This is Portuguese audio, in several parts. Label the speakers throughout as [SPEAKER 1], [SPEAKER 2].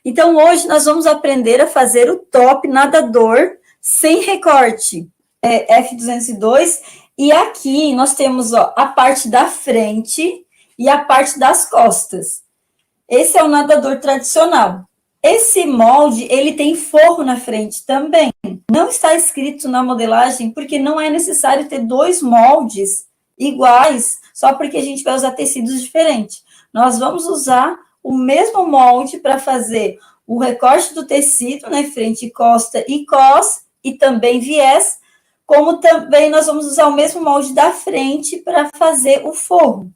[SPEAKER 1] Então, hoje nós vamos aprender a fazer o top nadador sem recorte, F202, e aqui nós temos a parte da frente e a parte das costas. Esse é o nadador tradicional. Esse molde, ele tem forro na frente também. Não está escrito na modelagem, porque não é necessário ter dois moldes iguais, só porque a gente vai usar tecidos diferentes. Nós vamos usar o mesmo molde para fazer o recorte do tecido, né, frente, costa e cos, e também viés, como também nós vamos usar o mesmo molde da frente para fazer o forro,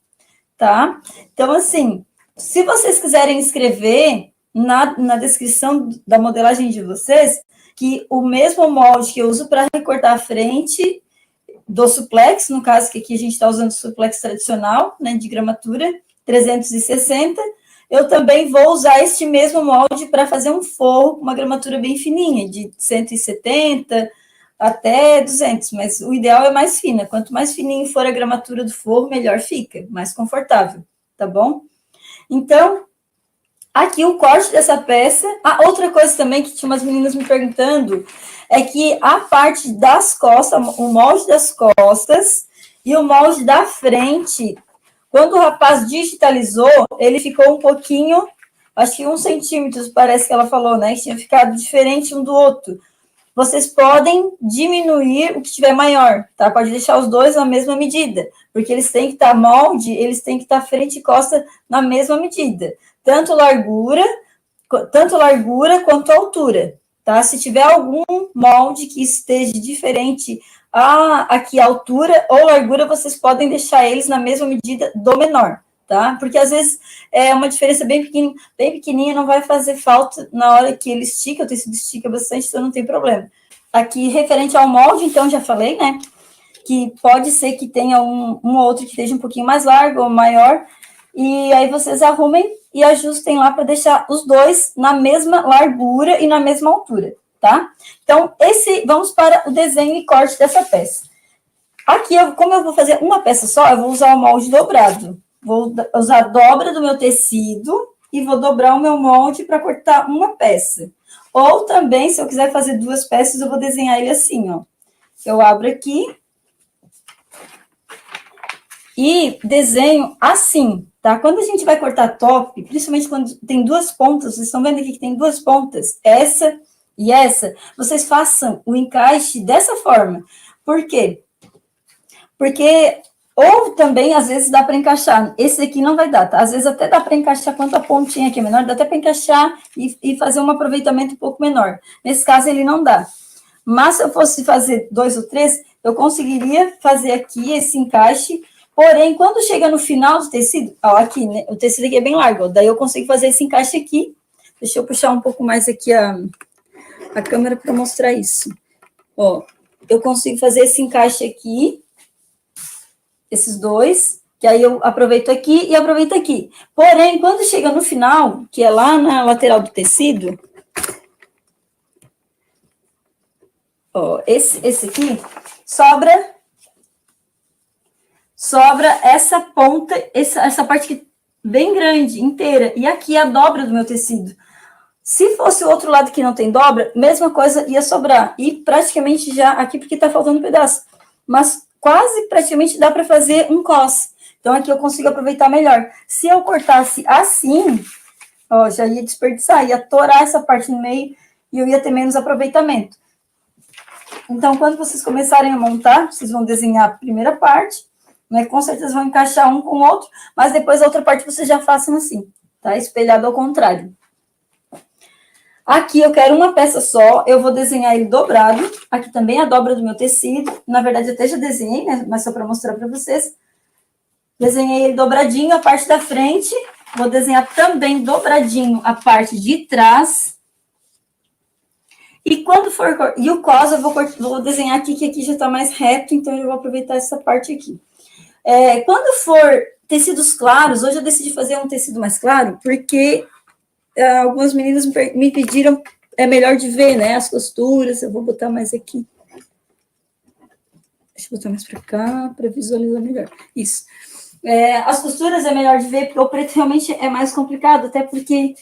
[SPEAKER 1] tá? Então, assim, se vocês quiserem escrever na descrição da modelagem de vocês, que o mesmo molde que eu uso para recortar a frente do suplex, no caso que aqui a gente está usando o suplex tradicional, né, de gramatura, 360, eu também vou usar este mesmo molde para fazer um forro com uma gramatura bem fininha, de 170 até 200, mas o ideal é mais fina. Quanto mais fininho for a gramatura do forro, melhor fica, mais confortável, tá bom? Então, aqui o corte dessa peça. Outra coisa também que tinha umas meninas me perguntando é que a parte das costas, o molde das costas e o molde da frente, quando o rapaz digitalizou, ele ficou um pouquinho, acho que 1 centímetro, parece que ela falou, né? Que tinha ficado diferente um do outro. Vocês podem diminuir o que tiver maior, tá? Pode deixar os dois na mesma medida, porque eles têm que estar molde, eles têm que estar frente e costa na mesma medida, tanto largura quanto altura, tá? Se tiver algum molde que esteja diferente aqui a altura ou largura, vocês podem deixar eles na mesma medida do menor, tá? Porque às vezes é uma diferença bem pequenininha, não vai fazer falta na hora que ele estica, o tecido estica bastante, então não tem problema. Aqui, referente ao molde, então, já falei, né? Que pode ser que tenha um ou outro que esteja um pouquinho mais largo ou maior, e aí vocês arrumem e ajustem lá para deixar os dois na mesma largura e na mesma altura, tá? Então, vamos para o desenho e corte dessa peça. Aqui, como eu vou fazer uma peça só, eu vou usar o molde dobrado. Vou usar a dobra do meu tecido e vou dobrar o meu molde para cortar uma peça. Ou também, se eu quiser fazer 2 peças, eu vou desenhar ele assim, ó. Eu abro aqui e desenho assim, tá? Quando a gente vai cortar top, principalmente quando tem 2 pontas, vocês estão vendo aqui que tem 2 pontas, essa e essa, vocês façam o encaixe dessa forma. Por quê? Porque, ou também, às vezes, dá para encaixar. Esse aqui não vai dar, tá? Às vezes até dá para encaixar quanto a pontinha aqui é menor, dá até para encaixar e fazer um aproveitamento um pouco menor. Nesse caso, ele não dá. Mas se eu fosse fazer 2 ou 3, eu conseguiria fazer aqui esse encaixe. Porém, quando chega no final do tecido, ó, aqui, né? O tecido aqui é bem largo, ó, daí eu consigo fazer esse encaixe aqui. Deixa eu puxar um pouco mais aqui a câmera para mostrar isso. Ó, eu consigo fazer esse encaixe aqui, esses dois, que aí eu aproveito aqui e aproveito aqui. Porém, quando chega no final, que é lá na lateral do tecido, ó, esse aqui, sobra essa ponta, essa parte aqui bem grande, inteira, e aqui é a dobra do meu tecido. Se fosse o outro lado que não tem dobra, mesma coisa ia sobrar, e praticamente já aqui, porque tá faltando um pedaço, mas quase praticamente dá para fazer um cos. Então, aqui eu consigo aproveitar melhor. Se eu cortasse assim, ó, já ia desperdiçar, ia torar essa parte no meio e eu ia ter menos aproveitamento. Então, quando vocês começarem a montar, vocês vão desenhar a primeira parte, né? Com certeza vão encaixar um com o outro, mas depois a outra parte vocês já façam assim, tá? Espelhado ao contrário. Aqui eu quero uma peça só, eu vou desenhar ele dobrado. Aqui também a dobra do meu tecido. Na verdade, eu até já desenhei, né? Mas só para mostrar para vocês. Desenhei ele dobradinho a parte da frente. Vou desenhar também dobradinho a parte de trás. E quando for... E o cos eu vou desenhar aqui, que aqui já está mais reto, então eu vou aproveitar essa parte aqui. Quando for tecidos claros, hoje eu decidi fazer um tecido mais claro, porque algumas meninas me pediram, é melhor de ver, né, as costuras. Eu vou botar mais aqui. Deixa eu botar mais para cá, para visualizar melhor. Isso. As costuras é melhor de ver, porque o preto realmente é mais complicado, até porque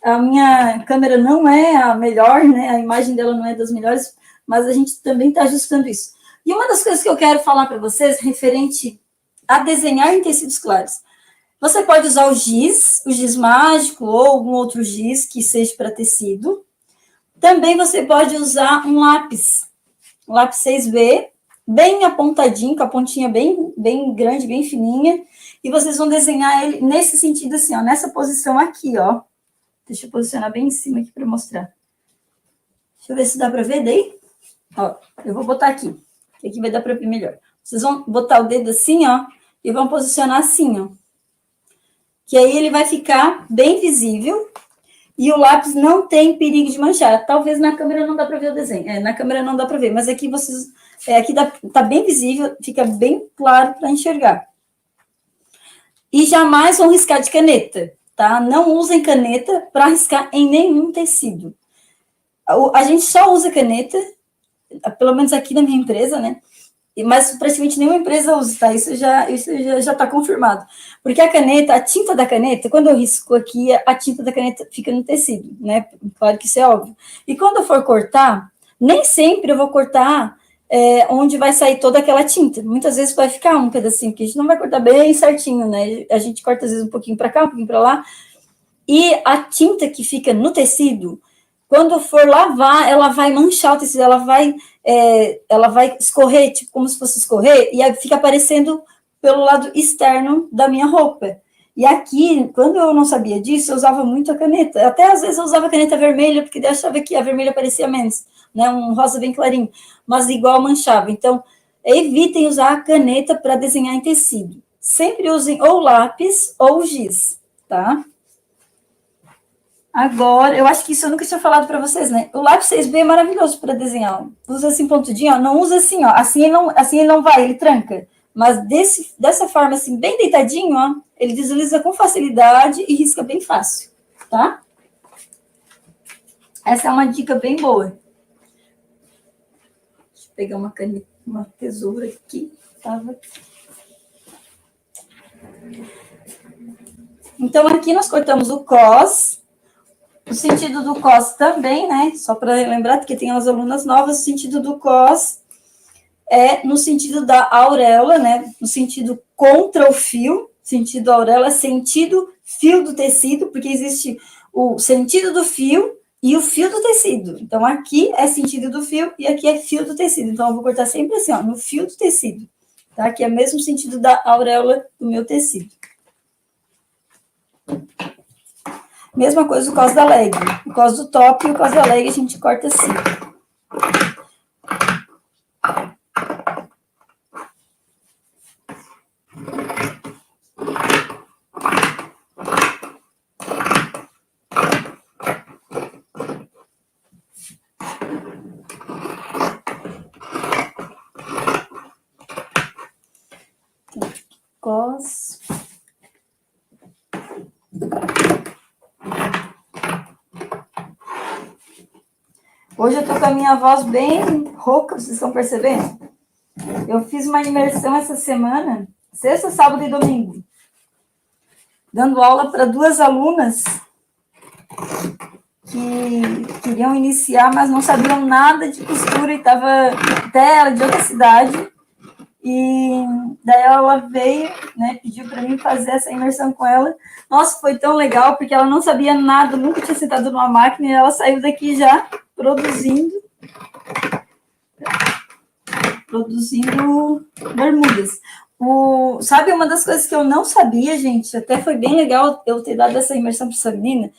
[SPEAKER 1] A minha câmera não é a melhor, né? A imagem dela não é das melhores, mas a gente também está ajustando isso. E uma das coisas que eu quero falar para vocês, referente a desenhar em tecidos claros. Você pode usar o giz mágico ou algum outro giz que seja para tecido. Também você pode usar um lápis 6B, bem apontadinho, com a pontinha bem grande, bem fininha, e vocês vão desenhar ele nesse sentido assim, ó, nessa posição aqui, ó. Deixa eu posicionar bem em cima aqui para mostrar. Deixa eu ver se dá para ver daí. Ó, eu vou botar aqui, que aqui vai dar para ver melhor. Vocês vão botar o dedo assim, ó, e vão posicionar assim, ó. Que aí ele vai ficar bem visível e o lápis não tem perigo de manchar. Talvez na câmera não dá para ver o desenho. Na câmera não dá para ver, mas aqui vocês... aqui tá bem visível, fica bem claro para enxergar. E jamais vão riscar de caneta, tá? Não usem caneta para riscar em nenhum tecido. A gente só usa caneta, pelo menos aqui na minha empresa, né? Mas praticamente nenhuma empresa usa, tá? Isso já está confirmado. Porque a caneta, a tinta da caneta, quando eu risco aqui, a tinta da caneta fica no tecido, né? Claro que isso é óbvio. E quando eu for cortar, nem sempre eu vou cortar onde vai sair toda aquela tinta. Muitas vezes vai ficar um pedacinho, que a gente não vai cortar bem certinho, né? A gente corta, às vezes, um pouquinho para cá, um pouquinho para lá. E a tinta que fica no tecido, quando for lavar, ela vai manchar o tecido, ela vai escorrer, tipo, como se fosse escorrer, e aí fica aparecendo pelo lado externo da minha roupa. E aqui, quando eu não sabia disso, eu usava muito a caneta. Até às vezes eu usava caneta vermelha, porque eu achava que a vermelha aparecia menos, né? Um rosa bem clarinho, mas igual manchava. Então, evitem usar a caneta para desenhar em tecido. Sempre usem ou lápis ou giz, tá? Agora, eu acho que isso eu nunca tinha falado para vocês, né? O lápis 6B é maravilhoso para desenhar. Usa assim, pontudinho, ó. Não usa assim, ó. Assim ele não vai, ele tranca. Mas dessa forma, assim, bem deitadinho, ó, ele desliza com facilidade e risca bem fácil, tá? Essa é uma dica bem boa. Deixa eu pegar uma tesoura aqui. Então, aqui nós cortamos o cos. O sentido do cos também, né? Só para lembrar, porque tem umas alunas novas, o sentido do cos é no sentido da auréola, né? No sentido contra o fio, sentido auréola, sentido fio do tecido, porque existe o sentido do fio e o fio do tecido. Então, aqui é sentido do fio e aqui é fio do tecido. Então, eu vou cortar sempre assim, ó, no fio do tecido, tá? Que é o mesmo sentido da auréola do meu tecido. Mesma coisa o cos da leg. O cos do top e o cos da leg a gente corta assim. Cos. Hoje eu tô com a minha voz bem rouca, vocês estão percebendo? Eu fiz uma imersão essa semana, sexta, sábado e domingo, dando aula para 2 alunas que queriam iniciar, mas não sabiam nada de costura e estava até ela de outra cidade. E daí ela veio, né, pediu para mim fazer essa imersão com ela. Nossa, foi tão legal, porque ela não sabia nada, nunca tinha sentado numa máquina, e ela saiu daqui já produzindo bermudas. Sabe, uma das coisas que eu não sabia, gente, até foi bem legal eu ter dado essa imersão para essa menina,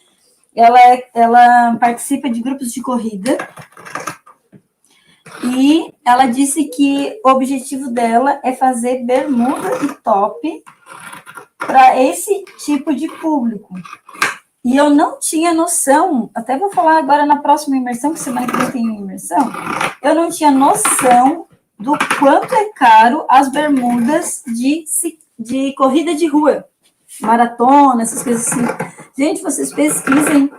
[SPEAKER 1] ela participa de grupos de corrida, e ela disse que o objetivo dela é fazer bermuda e top para esse tipo de público. E eu não tinha noção, até vou falar agora na próxima imersão, que semana que vem tem imersão, eu não tinha noção do quanto é caro as bermudas de corrida de rua, maratona, essas coisas assim. Gente, vocês pesquisem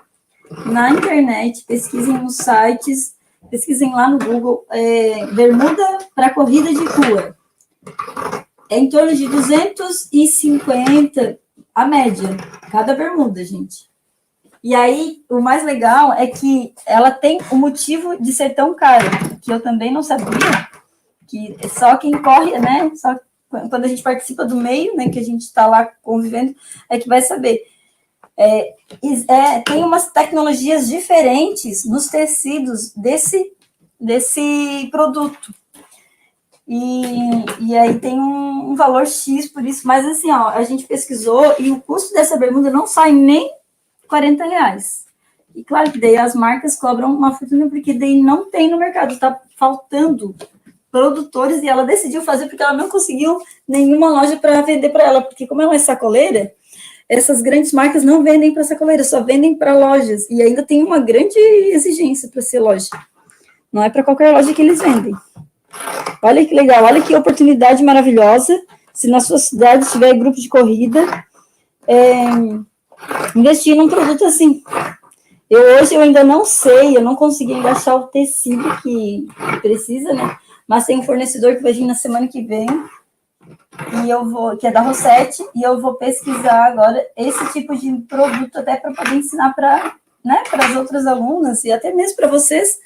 [SPEAKER 1] na internet, pesquisem nos sites, pesquisem lá no Google, bermuda para corrida de rua. É em torno de 250 a média, cada bermuda, gente. E aí, o mais legal é que ela tem o motivo de ser tão cara, que eu também não sabia, que só quem corre, né, só quando a gente participa do meio, né, que a gente está lá convivendo, é que vai saber. Tem umas tecnologias diferentes nos tecidos desse produto. E aí tem um valor X por isso, mas assim, ó, a gente pesquisou e o custo dessa bermuda não sai nem R$ 40. E claro que daí as marcas cobram uma fortuna, porque daí não tem no mercado, tá faltando produtores, e ela decidiu fazer porque ela não conseguiu nenhuma loja para vender para ela, porque como ela é sacoleira, essas grandes marcas não vendem para sacoleira, só vendem para lojas, e ainda tem uma grande exigência para ser loja. Não é para qualquer loja que eles vendem. Olha que legal, olha que oportunidade maravilhosa. Se na sua cidade tiver grupo de corrida, investir num produto assim. Hoje eu ainda não sei, eu não consegui ainda achar o tecido que precisa, né? Mas tem um fornecedor que vai vir na semana que vem, que é da Rossetti, e eu vou pesquisar agora esse tipo de produto até para poder ensinar para, né, as outras alunas e até mesmo para vocês,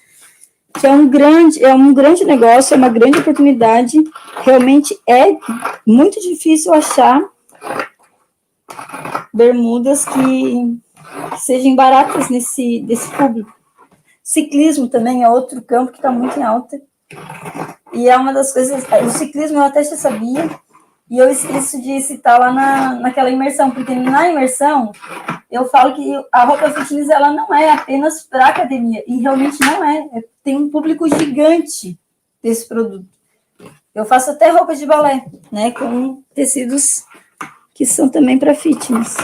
[SPEAKER 1] que é um grande negócio, é uma grande oportunidade. Realmente é muito difícil achar bermudas que sejam baratas desse público. Ciclismo também é outro campo que está muito em alta. E é uma das coisas... O ciclismo eu até já sabia, e eu esqueço de citar lá naquela imersão, porque na imersão eu falo que a roupa fitness ela não é apenas para academia, e realmente não é. Tem um público gigante desse produto. Eu faço até roupa de balé, né, com tecidos que são também para fitness,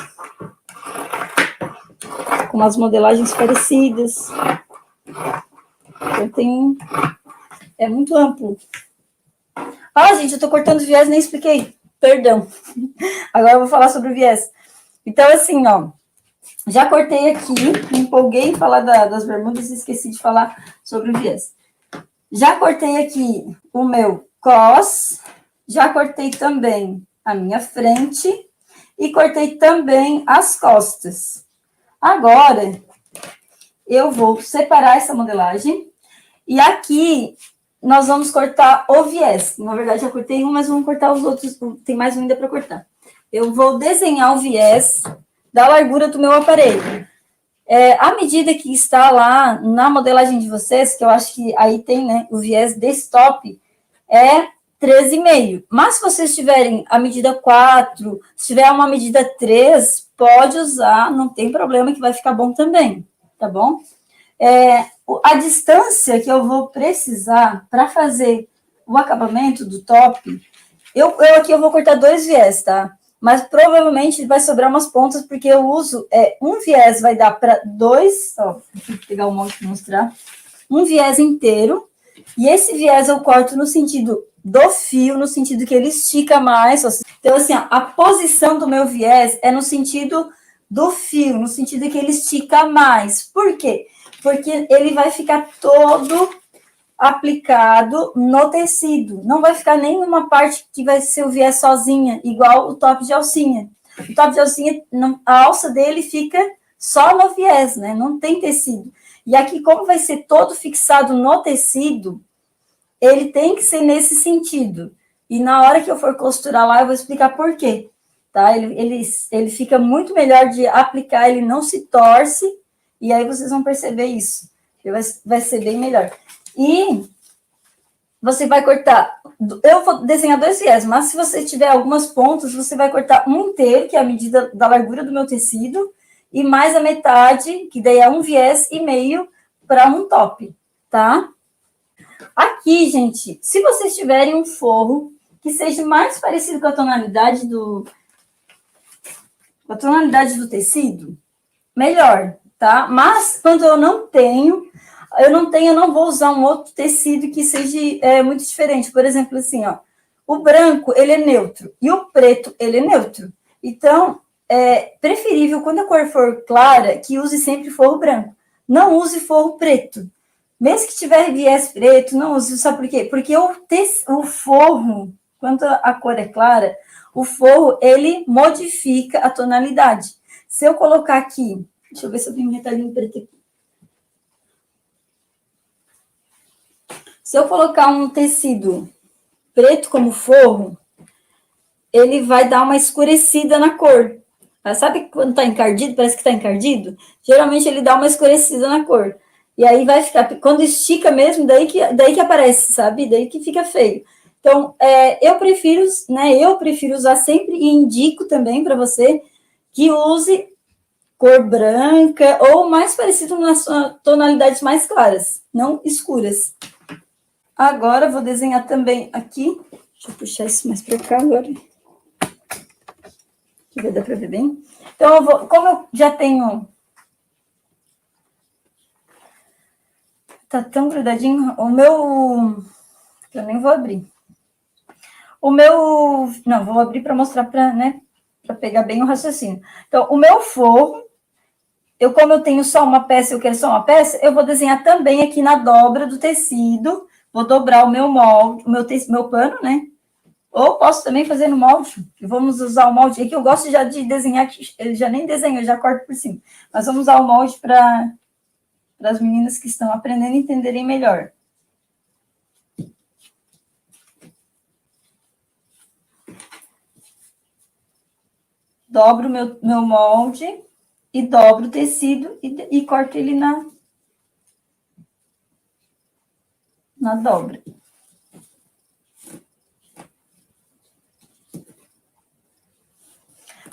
[SPEAKER 1] com umas modelagens parecidas. É muito amplo. Gente, eu tô cortando viés, nem expliquei. Perdão. Agora eu vou falar sobre o viés. Então, assim, ó, já cortei aqui, me empolguei em falar das bermudas e esqueci de falar sobre o viés. Já cortei aqui o meu cos, já cortei também a minha frente e cortei também as costas. Agora, eu vou separar essa modelagem e aqui nós vamos cortar o viés. Na verdade, já cortei um, mas vamos cortar os outros, tem mais um ainda para cortar. Eu vou desenhar o viés da largura do meu aparelho. A medida que está lá na modelagem de vocês, que eu acho que aí tem, né, o viés desse top, é 13,5. Mas se vocês tiverem a medida 4, se tiver uma medida 3, pode usar, não tem problema, que vai ficar bom também, tá bom? A distância que eu vou precisar para fazer o acabamento do top, aqui eu vou cortar 2 viés, tá? Mas provavelmente vai sobrar umas pontas, porque eu uso um viés vai dar para 2, ó, vou pegar o molde para mostrar, um viés inteiro, e esse viés eu corto no sentido do fio, no sentido que ele estica mais. Então, assim, ó, a posição do meu viés é no sentido do fio, no sentido que ele estica mais. Por quê? Porque ele vai ficar todo aplicado no tecido. Não vai ficar nenhuma parte que vai ser o viés sozinha, igual o top de alcinha. O top de alcinha, a alça dele fica só no viés, né? Não tem tecido. E aqui, como vai ser todo fixado no tecido, ele tem que ser nesse sentido. E na hora que eu for costurar lá, eu vou explicar por quê. Tá? Ele fica muito melhor de aplicar, ele não se torce, e aí vocês vão perceber isso. Vai ser bem melhor. E você vai cortar... Eu vou desenhar 2 viés, mas se você tiver algumas pontas, você vai cortar um inteiro, que é a medida da largura do meu tecido, e mais a metade, que daí é 1,5 viés para um top, tá? Aqui, gente, se vocês tiverem um forro que seja mais parecido com a tonalidade do tecido, melhor, tá? Mas quando eu não tenho, eu não vou usar um outro tecido que seja muito diferente. Por exemplo, assim, ó, o branco, ele é neutro, e o preto, ele é neutro. Então, é preferível, quando a cor for clara, que use sempre forro branco. Não use forro preto. Mesmo que tiver viés preto, não use. Sabe por quê? Porque o forro, quando a cor é clara, o forro, ele modifica a tonalidade. Se eu colocar aqui Deixa eu ver se eu tenho um retalhinho preto aqui. Se eu colocar um tecido preto como forro, ele vai dar uma escurecida na cor. Mas sabe quando está encardido, parece que está encardido? Geralmente ele dá uma escurecida na cor. E aí vai ficar, quando estica mesmo, daí que aparece, sabe? Daí que fica feio. Então, eu prefiro usar sempre e indico também para você que use cor branca ou mais parecido nas tonalidades mais claras, não escuras. Agora, vou desenhar também aqui. Deixa eu puxar isso mais para cá agora. Que vai dar para ver bem. Então, como eu já tenho... Tá tão grudadinho. O meu... Eu nem vou abrir. O meu... Não, vou abrir para mostrar para pegar bem o raciocínio. Então, o meu forro, como eu tenho só uma peça, eu quero só uma peça, eu vou desenhar também aqui na dobra do tecido. Vou dobrar o meu molde, meu pano, né? Ou posso também fazer no molde. Vamos usar o molde. Aqui eu gosto já de desenhar, eu já nem desenho, eu já corto por cima. Mas vamos usar o molde para as meninas que estão aprendendo a entenderem melhor. Dobro o meu molde e dobro o tecido e corto ele na dobra.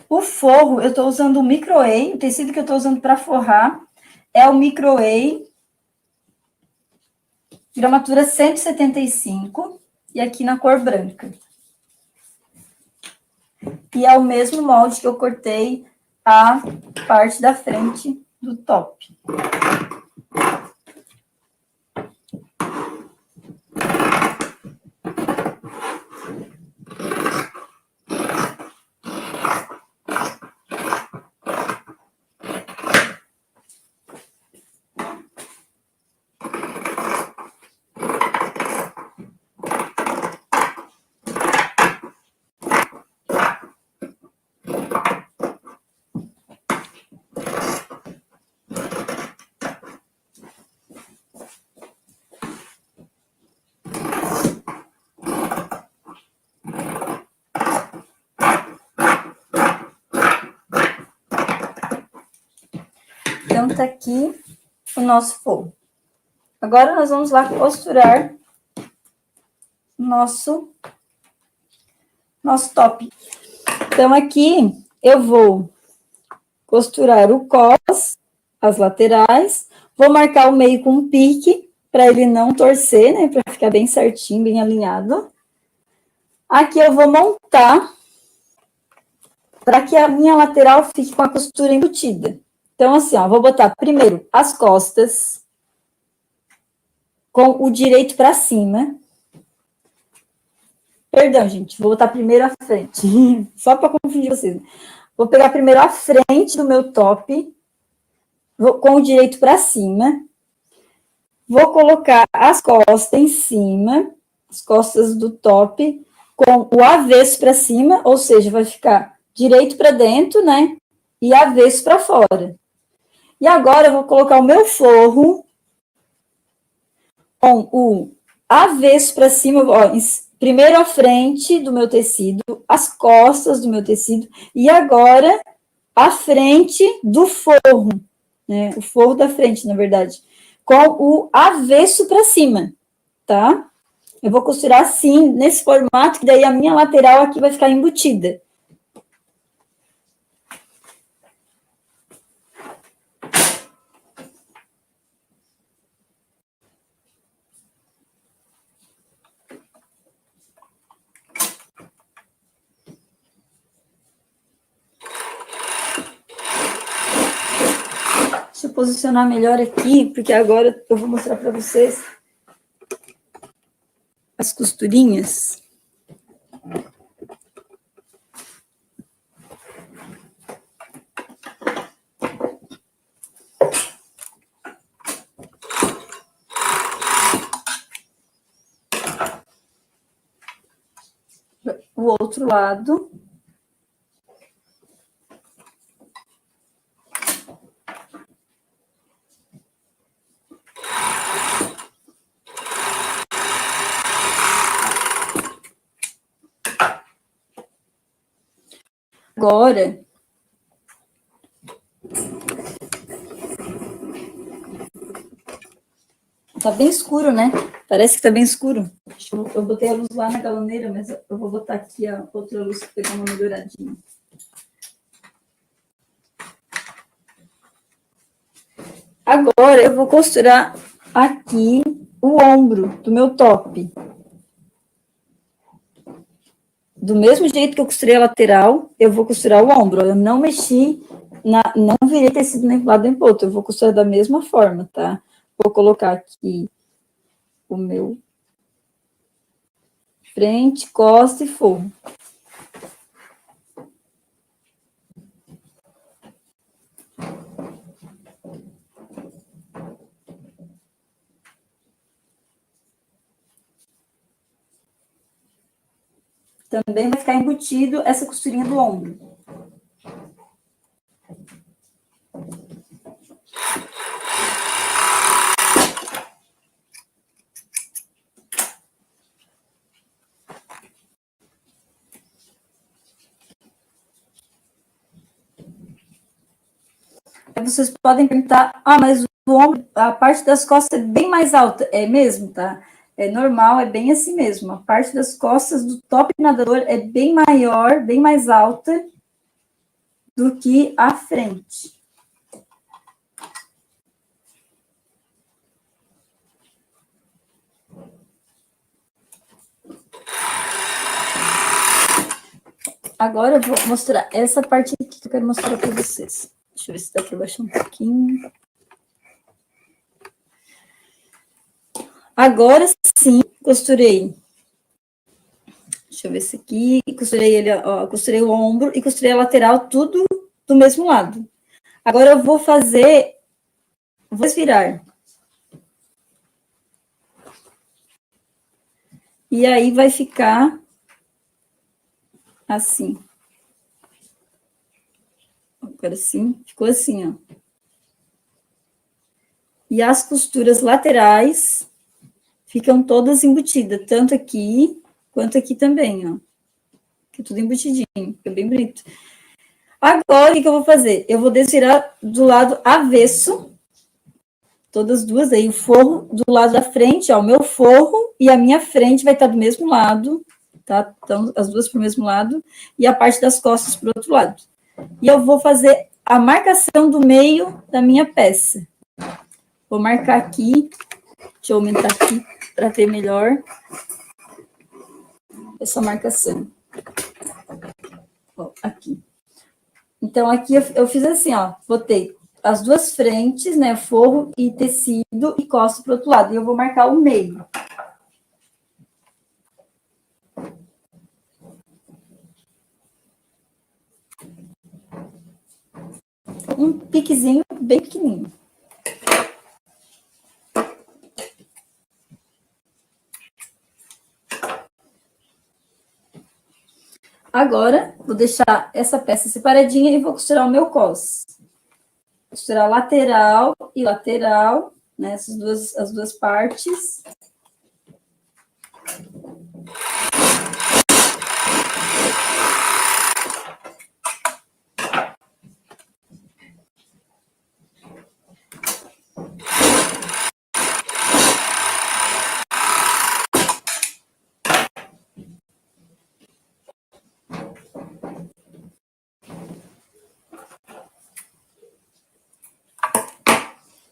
[SPEAKER 1] O forro, eu estou usando o micro-way, o tecido que eu estou usando para forrar é o micro-way, gramatura 175, e aqui na cor branca. E é o mesmo molde que eu cortei a parte da frente do top. Então, tá aqui o nosso forro. Agora, nós vamos lá costurar nosso top. Então, aqui, eu vou costurar o cos, as laterais, vou marcar o meio com um pique, para ele não torcer, né, para ficar bem certinho, bem alinhado. Aqui eu vou montar, para que a minha lateral fique com a costura embutida. Então, assim, ó, vou botar primeiro as costas, com o direito para cima. Perdão, gente, vou botar primeiro a frente, só para confundir vocês. Vou pegar primeiro a frente do meu top, com o direito para cima. Vou colocar as costas em cima, as costas do top, com o avesso para cima, ou seja, vai ficar direito para dentro, né? E avesso para fora. E agora eu vou colocar o meu forro com o avesso para cima, ó, primeiro a frente do meu tecido, as costas do meu tecido, e agora a frente do forro, né? O forro da frente, na verdade, com o avesso para cima, tá? Eu vou costurar assim, nesse formato, que daí a minha lateral aqui vai ficar embutida. Deixa eu posicionar melhor aqui, porque agora eu vou mostrar para vocês as costurinhas. O outro lado. Agora, tá bem escuro, né? Parece que tá bem escuro. Eu botei a luz lá na galoneira, mas eu vou botar aqui a outra luz que pegou uma melhoradinha. Agora eu vou costurar aqui o ombro do meu top. Do mesmo jeito que eu costurei a lateral, eu vou costurar o ombro. Eu não mexi, não virei tecido nem pro lado nem pro outro. Eu vou costurar da mesma forma, tá? Vou colocar aqui o meu frente, costa e forro. Também vai ficar embutido essa costurinha do ombro. Aí vocês podem perguntar, mas o ombro, a parte das costas é bem mais alta. É mesmo, tá? É normal, é bem assim mesmo. A parte das costas do top nadador é bem maior, bem mais alta do que a frente. Agora eu vou mostrar essa parte aqui que eu quero mostrar para vocês. Deixa eu ver se dá para baixar um pouquinho. Agora sim, costurei. Deixa eu ver esse aqui. Costurei ele, ó, costurei o ombro e costurei a lateral, tudo do mesmo lado. Agora eu vou fazer, vou virar. E aí vai ficar assim. Agora sim, ficou assim, ó. E as costuras laterais ficam todas embutidas, tanto aqui quanto aqui também, ó. Fica tudo embutidinho, fica bem bonito. Agora, o que eu vou fazer? Eu vou desvirar do lado avesso, todas duas aí, o forro do lado da frente, ó, o meu forro e a minha frente vai estar do mesmo lado, tá? Então, as duas para o mesmo lado, e a parte das costas para o outro lado. E eu vou fazer a marcação do meio da minha peça. Vou marcar aqui, deixa eu aumentar aqui para ver melhor essa marcação. Ó, aqui. Então, aqui eu fiz assim, ó, botei as duas frentes, né, forro e tecido e costo para o outro lado. E eu vou marcar o meio. Um piquezinho bem pequenininho. Agora, vou deixar essa peça separadinha e vou costurar o meu cos. Costurar lateral e lateral, né, as duas partes.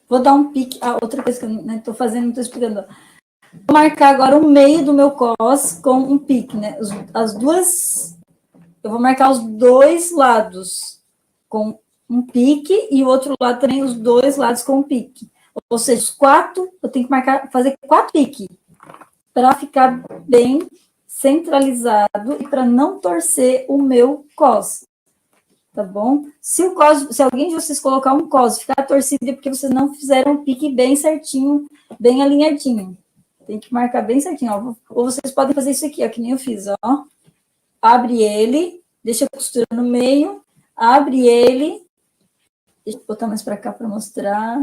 [SPEAKER 1] Vou dar um pique. Outra coisa que eu não estou fazendo, não estou explicando. Vou marcar agora o meio do meu cos com um pique, né? As duas. Eu vou marcar os dois lados com um pique e o outro lado também, os dois lados com um pique. Ou seja, os quatro, eu tenho que marcar, fazer 4 piques para ficar bem centralizado e para não torcer o meu cos. Tá bom? Se alguém de vocês colocar um cos e ficar torcido, é porque vocês não fizeram o pique bem certinho, bem alinhadinho. Tem que marcar bem certinho, ó. Ou vocês podem fazer isso aqui, ó, que nem eu fiz, ó. Abre ele, deixa a costura no meio, abre ele. Deixa eu botar mais para cá para mostrar.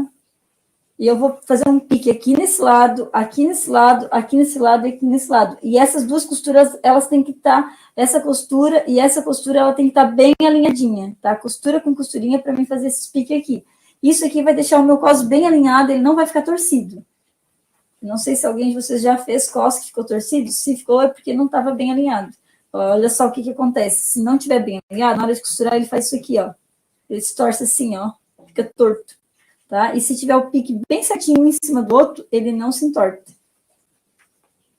[SPEAKER 1] E eu vou fazer um pique aqui nesse lado, aqui nesse lado, aqui nesse lado e aqui nesse lado. E essas duas costuras, elas têm que estar, essa costura e essa costura, ela tem que estar bem alinhadinha, tá? Costura com costurinha para mim fazer esse pique aqui. Isso aqui vai deixar o meu cos bem alinhado, ele não vai ficar torcido. Não sei se alguém de vocês já fez cos que ficou torcido. Se ficou, é porque não estava bem alinhado. Olha só o que acontece. Se não tiver bem alinhado, na hora de costurar, ele faz isso aqui, ó. Ele se torce assim, ó. Fica torto. Tá? E se tiver o pique bem certinho um em cima do outro, ele não se entorta.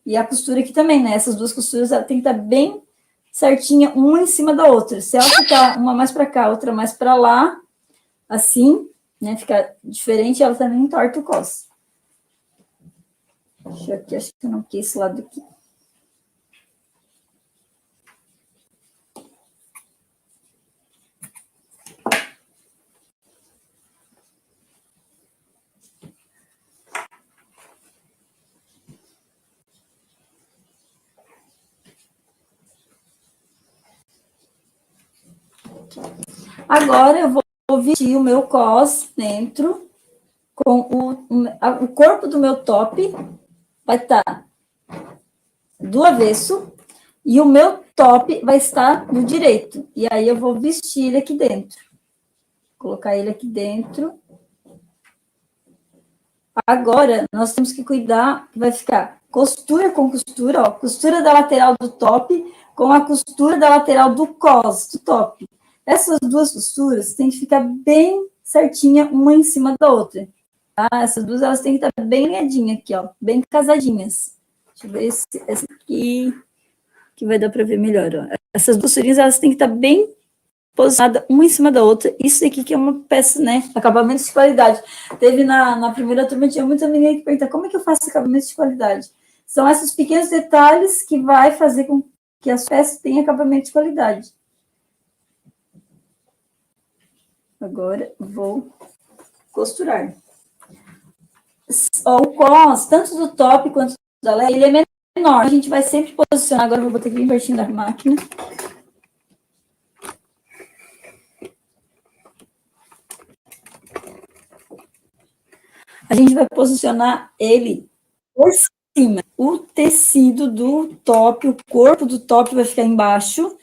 [SPEAKER 1] E a costura aqui também, né? Essas duas costuras ela tem que estar bem certinha, uma em cima da outra. Se ela ficar uma mais para cá, outra mais para lá, assim, né? Ficar diferente, ela também entorta o cos. Deixa eu aqui, acho que eu não quis esse lado aqui. Agora eu vou vestir o meu cos dentro com o corpo do meu top vai estar do avesso e o meu top vai estar do direito. E aí eu vou vestir ele aqui dentro. Colocar ele aqui dentro. Agora, nós temos que cuidar que vai ficar costura com costura, ó, costura da lateral do top com a costura da lateral do cos, do top. Essas duas costuras têm que ficar bem certinha, uma em cima da outra. Tá? Essas duas, elas têm que estar bem alinhadinhas aqui, ó, bem casadinhas. Deixa eu ver se essa aqui, que vai dar para ver melhor, ó. Essas duas costurinhas, elas têm que estar bem posicionada uma em cima da outra. Isso aqui que é uma peça, né? Acabamento de qualidade. Teve na primeira turma, tinha muita menina que pergunta como é que eu faço acabamento de qualidade? São esses pequenos detalhes que vai fazer com que as peças tenham acabamento de qualidade. Agora, vou costurar. O cos, tanto do top quanto da lé, ele é menor. A gente vai sempre posicionar. Agora, eu vou botar aqui bem pertinho da máquina. A gente vai posicionar ele por cima. O tecido do top, o corpo do top vai ficar embaixo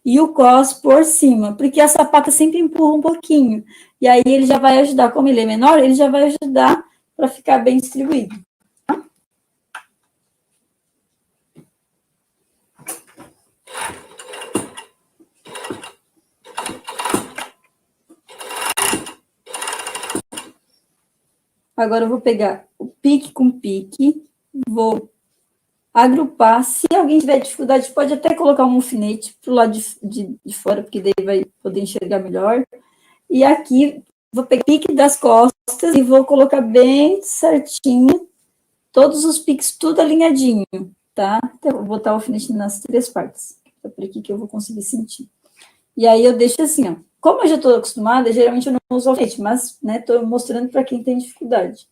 [SPEAKER 1] e o cos por cima, porque a sapata sempre empurra um pouquinho. E aí ele já vai ajudar, como ele é menor, ele já vai ajudar para ficar bem distribuído. Tá? Agora eu vou pegar o pique com pique, vou agrupar. Se alguém tiver dificuldade, pode até colocar um alfinete para o lado de fora, porque daí vai poder enxergar melhor. E aqui, vou pegar o pique das costas e vou colocar bem certinho, todos os piques, tudo alinhadinho, tá? Então, eu vou botar o alfinete nas três partes. É por aqui que eu vou conseguir sentir. E aí, eu deixo assim, ó. Como eu já estou acostumada, geralmente eu não uso alfinete, mas, né, estou mostrando para quem tem dificuldade.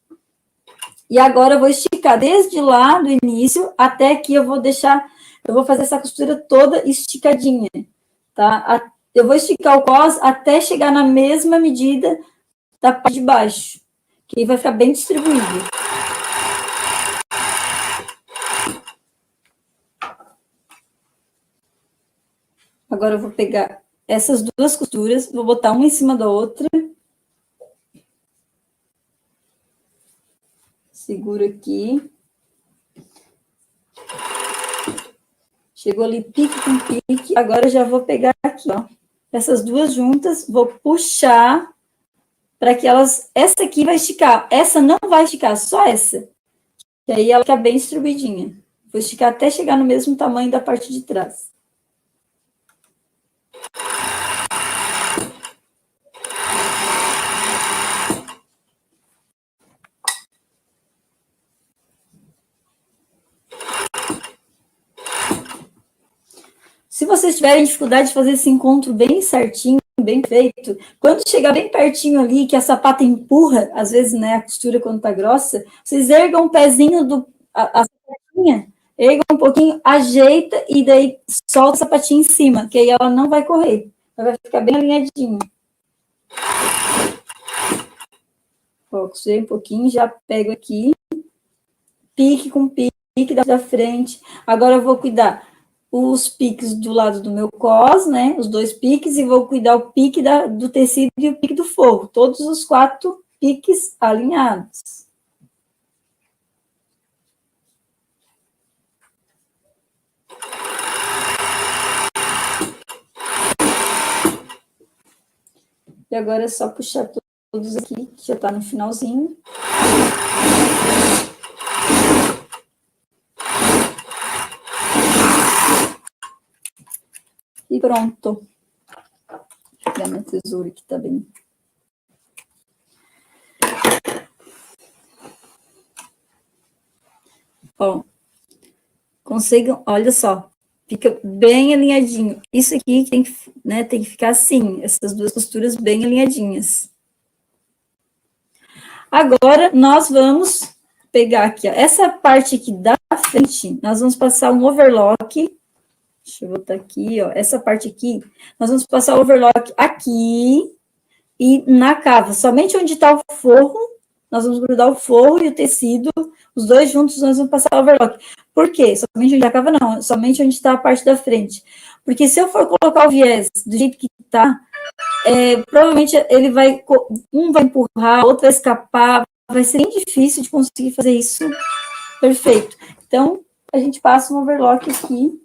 [SPEAKER 1] E agora eu vou esticar desde lá do início até aqui, eu vou fazer essa costura toda esticadinha, tá? Eu vou esticar o cos até chegar na mesma medida da parte de baixo, que aí vai ficar bem distribuído. Agora eu vou pegar essas duas costuras, vou botar uma em cima da outra. Seguro aqui. Chegou ali pique com pique. Agora eu já vou pegar aqui, ó. Essas duas juntas, vou puxar para que elas... Essa aqui vai esticar, essa não vai esticar, só essa. E aí ela fica bem distribuidinha. Vou esticar até chegar no mesmo tamanho da parte de trás. Se vocês tiverem dificuldade de fazer esse encontro bem certinho, bem feito, quando chegar bem pertinho ali, que a sapata empurra, às vezes, né, a costura quando tá grossa, vocês ergam o pezinho a sapatinha, ergam um pouquinho, ajeita e daí solta a sapatinha em cima, que aí ela não vai correr, ela vai ficar bem alinhadinha. Ó, costurei um pouquinho, já pego aqui, pique com pique da frente. Agora eu vou cuidar os piques do lado do meu cos, né? Os 2 piques, e vou cuidar o pique do tecido e o pique do forro. Todos os 4 piques alinhados. E agora é só puxar todos aqui, que já tá no finalzinho. E pronto. Vou pegar minha tesoura aqui, tá bem. Ó, consigam, olha só, fica bem alinhadinho. Isso aqui tem que, né, tem que ficar assim, essas 2 costuras bem alinhadinhas. Agora, nós vamos pegar aqui, ó, essa parte aqui da frente, nós vamos passar um overlock. Deixa eu botar aqui, ó, essa parte aqui, nós vamos passar o overlock aqui e na cava, somente onde está o forro, nós vamos grudar o forro e o tecido, os 2 juntos, nós vamos passar o overlock. Por quê? Somente onde acaba, não, somente onde está a parte da frente. Porque se eu for colocar o viés do jeito que está, provavelmente ele vai, um vai empurrar, outro vai escapar, vai ser bem difícil de conseguir fazer isso perfeito. Então, a gente passa um overlock aqui.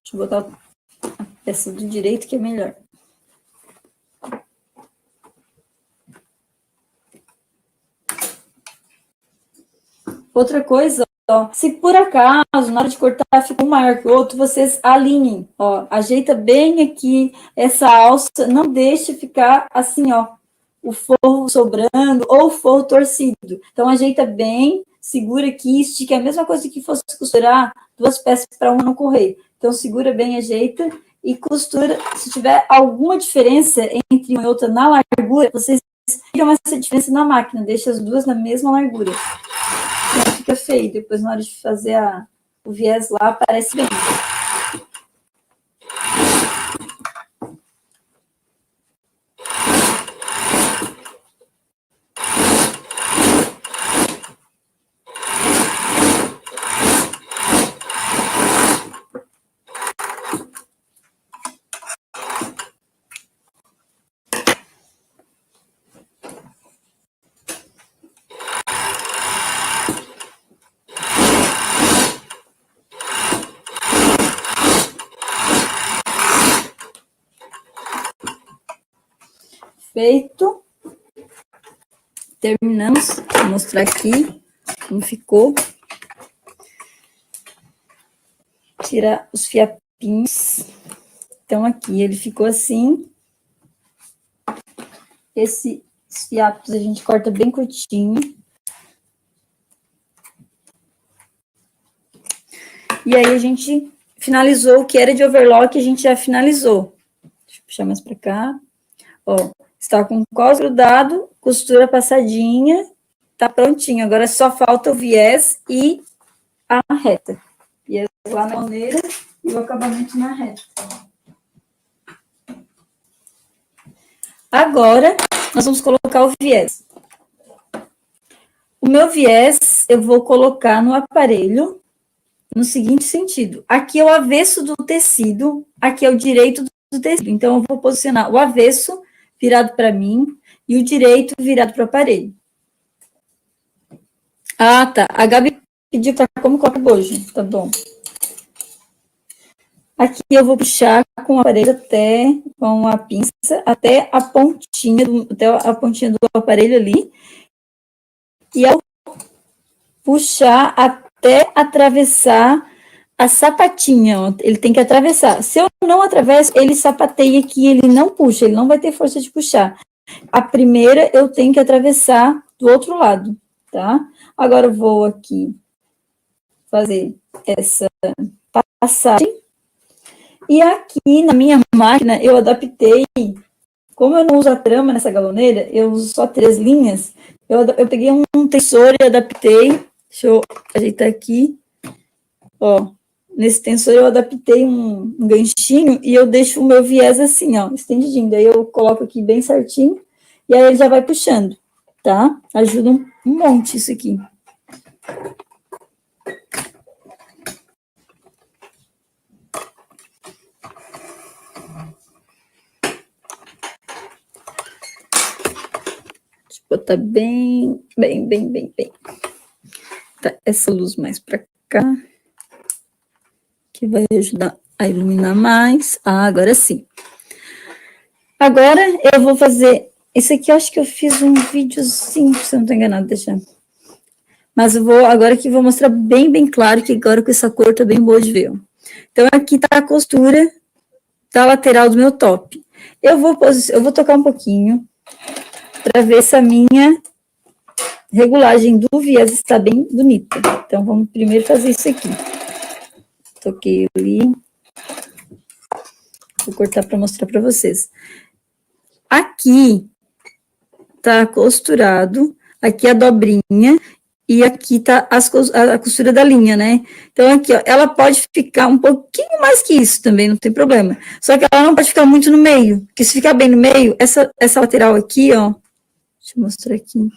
[SPEAKER 1] Deixa eu botar a peça do direito, que é melhor. Outra coisa, ó, se por acaso, na hora de cortar, ficou um maior que o outro, vocês alinhem, ó, ajeita bem aqui essa alça, não deixe ficar assim, ó, o forro sobrando ou o forro torcido. Então, ajeita bem, segura aqui, estica, é a mesma coisa que fosse costurar 2 peças para uma não correr. Então, segura bem, ajeita e costura. Se tiver alguma diferença entre uma e outra na largura, vocês tiram essa diferença na máquina, deixa as 2 na mesma largura. Não fica feio, depois na hora de fazer o viés lá, aparece bem. Feito. Terminamos. Vou mostrar aqui como ficou. Tirar os fiapinhos. Então, aqui ele ficou assim. Esses fiapos a gente corta bem curtinho. E aí, a gente finalizou o que era de overlock, a gente já finalizou. Deixa eu puxar mais para cá. Ó, está com o cos grudado, costura passadinha, tá prontinho. Agora só falta o viés e a reta. Viés lá na maneira e o acabamento na reta. Agora, nós vamos colocar o viés. O meu viés, eu vou colocar no aparelho no seguinte sentido. Aqui é o avesso do tecido, aqui é o direito do tecido. Então, eu vou posicionar o avesso virado para mim e o direito virado para o aparelho. Ah, tá. A Gabi pediu para como coloca o bojo. Tá bom. Aqui eu vou puxar com o aparelho com a pinça, até a pontinha do aparelho ali. E ao puxar até atravessar a sapatinha, ó, ele tem que atravessar. Se eu não atravesso, ele sapateia aqui, ele não puxa, ele não vai ter força de puxar. A primeira eu tenho que atravessar do outro lado, tá? Agora eu vou aqui fazer essa passagem. E aqui na minha máquina eu adaptei Como eu não uso a trama nessa galoneira, eu uso só 3 linhas, eu peguei um tensor e adaptei, deixa eu ajeitar aqui, ó, nesse tensor eu adaptei um ganchinho e eu deixo o meu viés assim, ó, estendidinho, daí eu coloco aqui bem certinho, e aí ele já vai puxando, tá? Ajuda um monte isso aqui. Botar bem. Tá, essa luz mais para cá, que vai ajudar a iluminar mais. Ah, agora sim. Agora eu vou fazer, esse aqui eu acho que eu fiz um videozinho, se eu não estou enganado, deixa. Mas eu vou, agora aqui vou mostrar bem claro, que agora com essa cor tá bem boa de ver. Ó. Então aqui tá a costura da lateral do meu top. Eu vou tocar um pouquinho, para ver se a minha regulagem do viés está bem bonita. Então, vamos primeiro fazer isso aqui. Toquei ali. Vou cortar para mostrar para vocês. Aqui tá costurado, aqui a dobrinha, e aqui tá a costura da linha, né? Então, aqui, ó, ela pode ficar um pouquinho mais que isso também, não tem problema. Só que ela não pode ficar muito no meio, porque se ficar bem no meio, essa lateral aqui, ó, deixa eu mostrar aqui.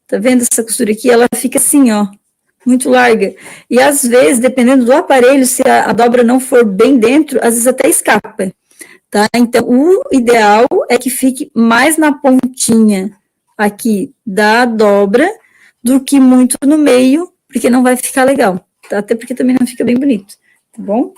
[SPEAKER 1] Tá vendo essa costura aqui? Ela fica assim, ó, muito larga. E às vezes, dependendo do aparelho, se a dobra não for bem dentro, às vezes até escapa, tá? Então, o ideal é que fique mais na pontinha aqui da dobra do que muito no meio, porque não vai ficar legal, tá? Até porque também não fica bem bonito, tá bom?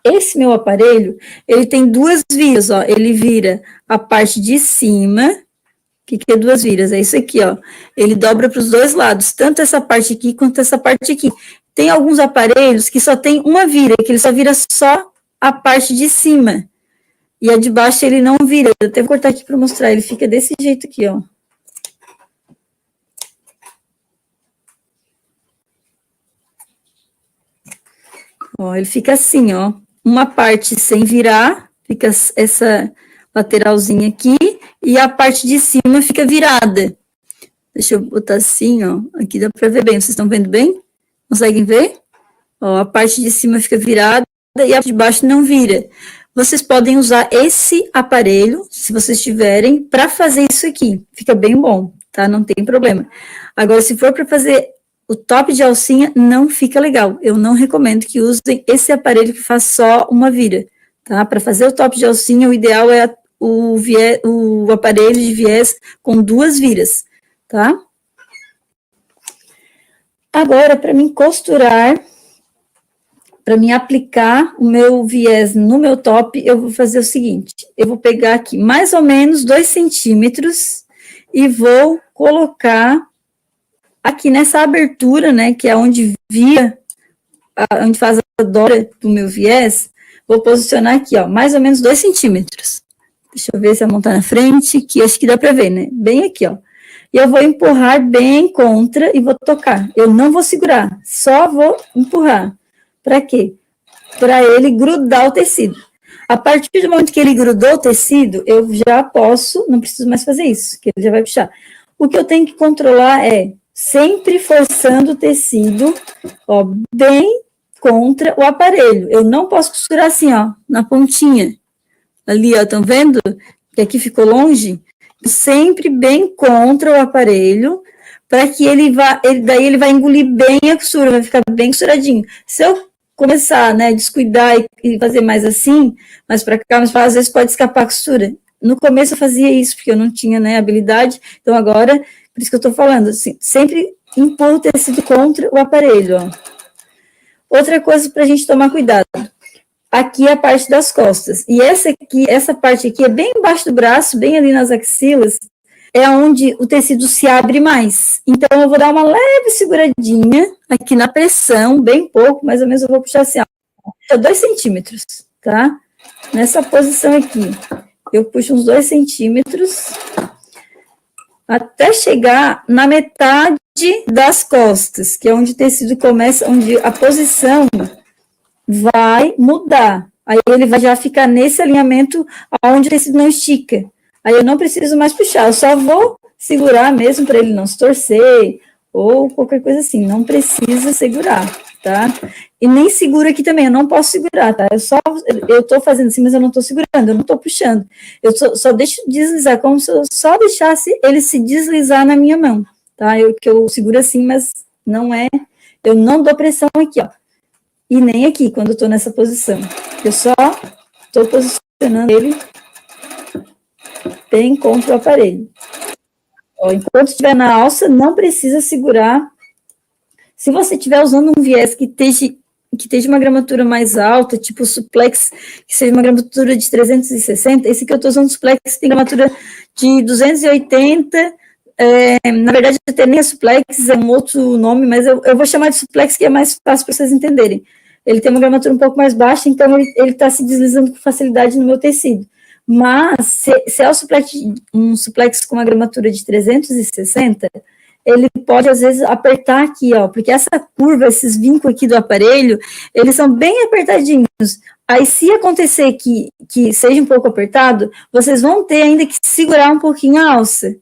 [SPEAKER 1] Esse meu aparelho, ele tem 2 vias, ó, ele vira a parte de cima. O que é 2 viras? É isso aqui, ó. Ele dobra para os 2 lados, tanto essa parte aqui quanto essa parte aqui. Tem alguns aparelhos que só tem uma vira, que ele só vira só a parte de cima. E a de baixo ele não vira. Eu até vou cortar aqui para mostrar. Ele fica desse jeito aqui, ó. Ó, ele fica assim, ó. Uma parte sem virar, fica essa lateralzinha aqui, e a parte de cima fica virada. Deixa eu botar assim, ó. Aqui dá para ver bem. Vocês estão vendo bem? Conseguem ver? Ó, a parte de cima fica virada e a de baixo não vira. Vocês podem usar esse aparelho, se vocês tiverem, para fazer isso aqui. Fica bem bom, tá? Não tem problema. Agora, se for para fazer o top de alcinha, não fica legal. Eu não recomendo que usem esse aparelho que faz só uma vira, tá? Para fazer o top de alcinha, o ideal é o aparelho de viés com 2 viras, tá? Agora, para mim costurar, para mim aplicar o meu viés no meu top, eu vou fazer o seguinte, eu vou pegar aqui mais ou menos 2 centímetros e vou colocar aqui nessa abertura, né, que é onde onde faz a dobra do meu viés, vou posicionar aqui, ó, mais ou menos 2 centímetros. Deixa eu ver se a mão tá na frente, que acho que dá para ver, né, bem aqui, ó. E eu vou empurrar bem contra e vou tocar. Eu não vou segurar, só vou empurrar. Para quê? Para ele grudar o tecido. A partir do momento que ele grudou o tecido, eu já posso, não preciso mais fazer isso, que ele já vai puxar. O que eu tenho que controlar é sempre forçando o tecido, ó, bem contra o aparelho. Eu não posso costurar assim, ó, na pontinha. Ali, ó, estão vendo? Que aqui ficou longe. Sempre bem contra o aparelho, para que daí ele vai engolir bem a costura, vai ficar bem costuradinho. Se eu começar, né, descuidar e fazer mais assim, mais para cá, mas às vezes pode escapar a costura. No começo eu fazia isso, porque eu não tinha, né, habilidade, então agora, por isso que eu estou falando, assim, sempre impor o tecido contra o aparelho, ó. Outra coisa para a gente tomar cuidado, aqui é a parte das costas, e essa parte aqui é bem embaixo do braço, bem ali nas axilas, é onde o tecido se abre mais. Então, eu vou dar uma leve seguradinha aqui na pressão, bem pouco, mais ou menos eu vou puxar assim, ó, 2 centímetros, tá? Nessa posição aqui, eu puxo uns 2 centímetros, até chegar na metade das costas, que é onde o tecido começa, onde a posição vai mudar. Aí ele vai já ficar nesse alinhamento onde o tecido não estica. Aí eu não preciso mais puxar, eu só vou segurar mesmo para ele não se torcer, ou qualquer coisa assim, não precisa segurar, tá? E nem segura aqui também, eu não posso segurar, tá? Eu tô fazendo assim, mas eu não tô segurando, eu não tô puxando. Eu só deixo deslizar, como se eu só deixasse ele se deslizar na minha mão, tá? Que eu seguro assim, mas não é, eu não dou pressão aqui, ó. E nem aqui, quando eu tô nessa posição. Eu só tô posicionando ele bem contra o aparelho. Ó, enquanto estiver na alça, não precisa segurar. Se você estiver usando um viés que esteja uma gramatura mais alta, tipo suplex, que seja uma gramatura de 360, esse que eu estou usando suplex tem gramatura de 280, na verdade até nem é suplex, é um outro nome, mas eu vou chamar de suplex, que é mais fácil para vocês entenderem. Ele tem uma gramatura um pouco mais baixa, então ele está se deslizando com facilidade no meu tecido. Mas, se é um suplex com uma gramatura de 360, ele pode, às vezes, apertar aqui, ó, porque essa curva, esses vincos aqui do aparelho, eles são bem apertadinhos. Aí, se acontecer que seja um pouco apertado, vocês vão ter ainda que segurar um pouquinho a alça,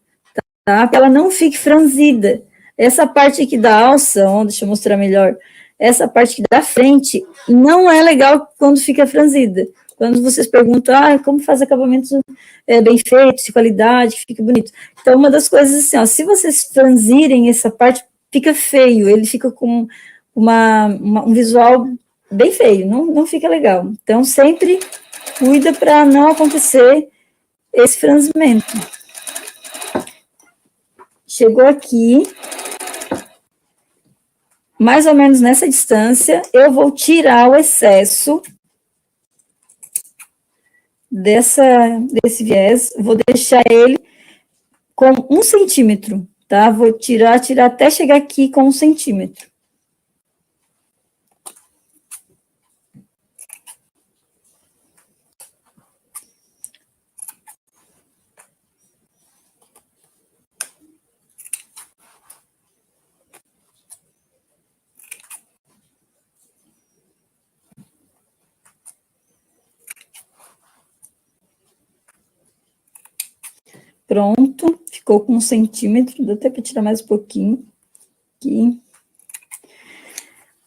[SPEAKER 1] tá? Para ela não fique franzida. Essa parte aqui da alça, deixa eu mostrar melhor, essa parte aqui da frente, não é legal quando fica franzida. Quando vocês perguntam, como faz acabamentos bem feitos, de qualidade, que fica bonito. Então, uma das coisas assim, ó, se vocês franzirem essa parte, fica feio, ele fica com um visual bem feio, não fica legal. Então, sempre cuida para não acontecer esse franzimento. Chegou aqui, mais ou menos nessa distância, eu vou tirar o excesso desse viés, vou deixar ele com 1 centímetro, tá? Vou tirar até chegar aqui com 1 centímetro. Pronto, ficou com 1 centímetro, dá até para tirar mais um pouquinho aqui.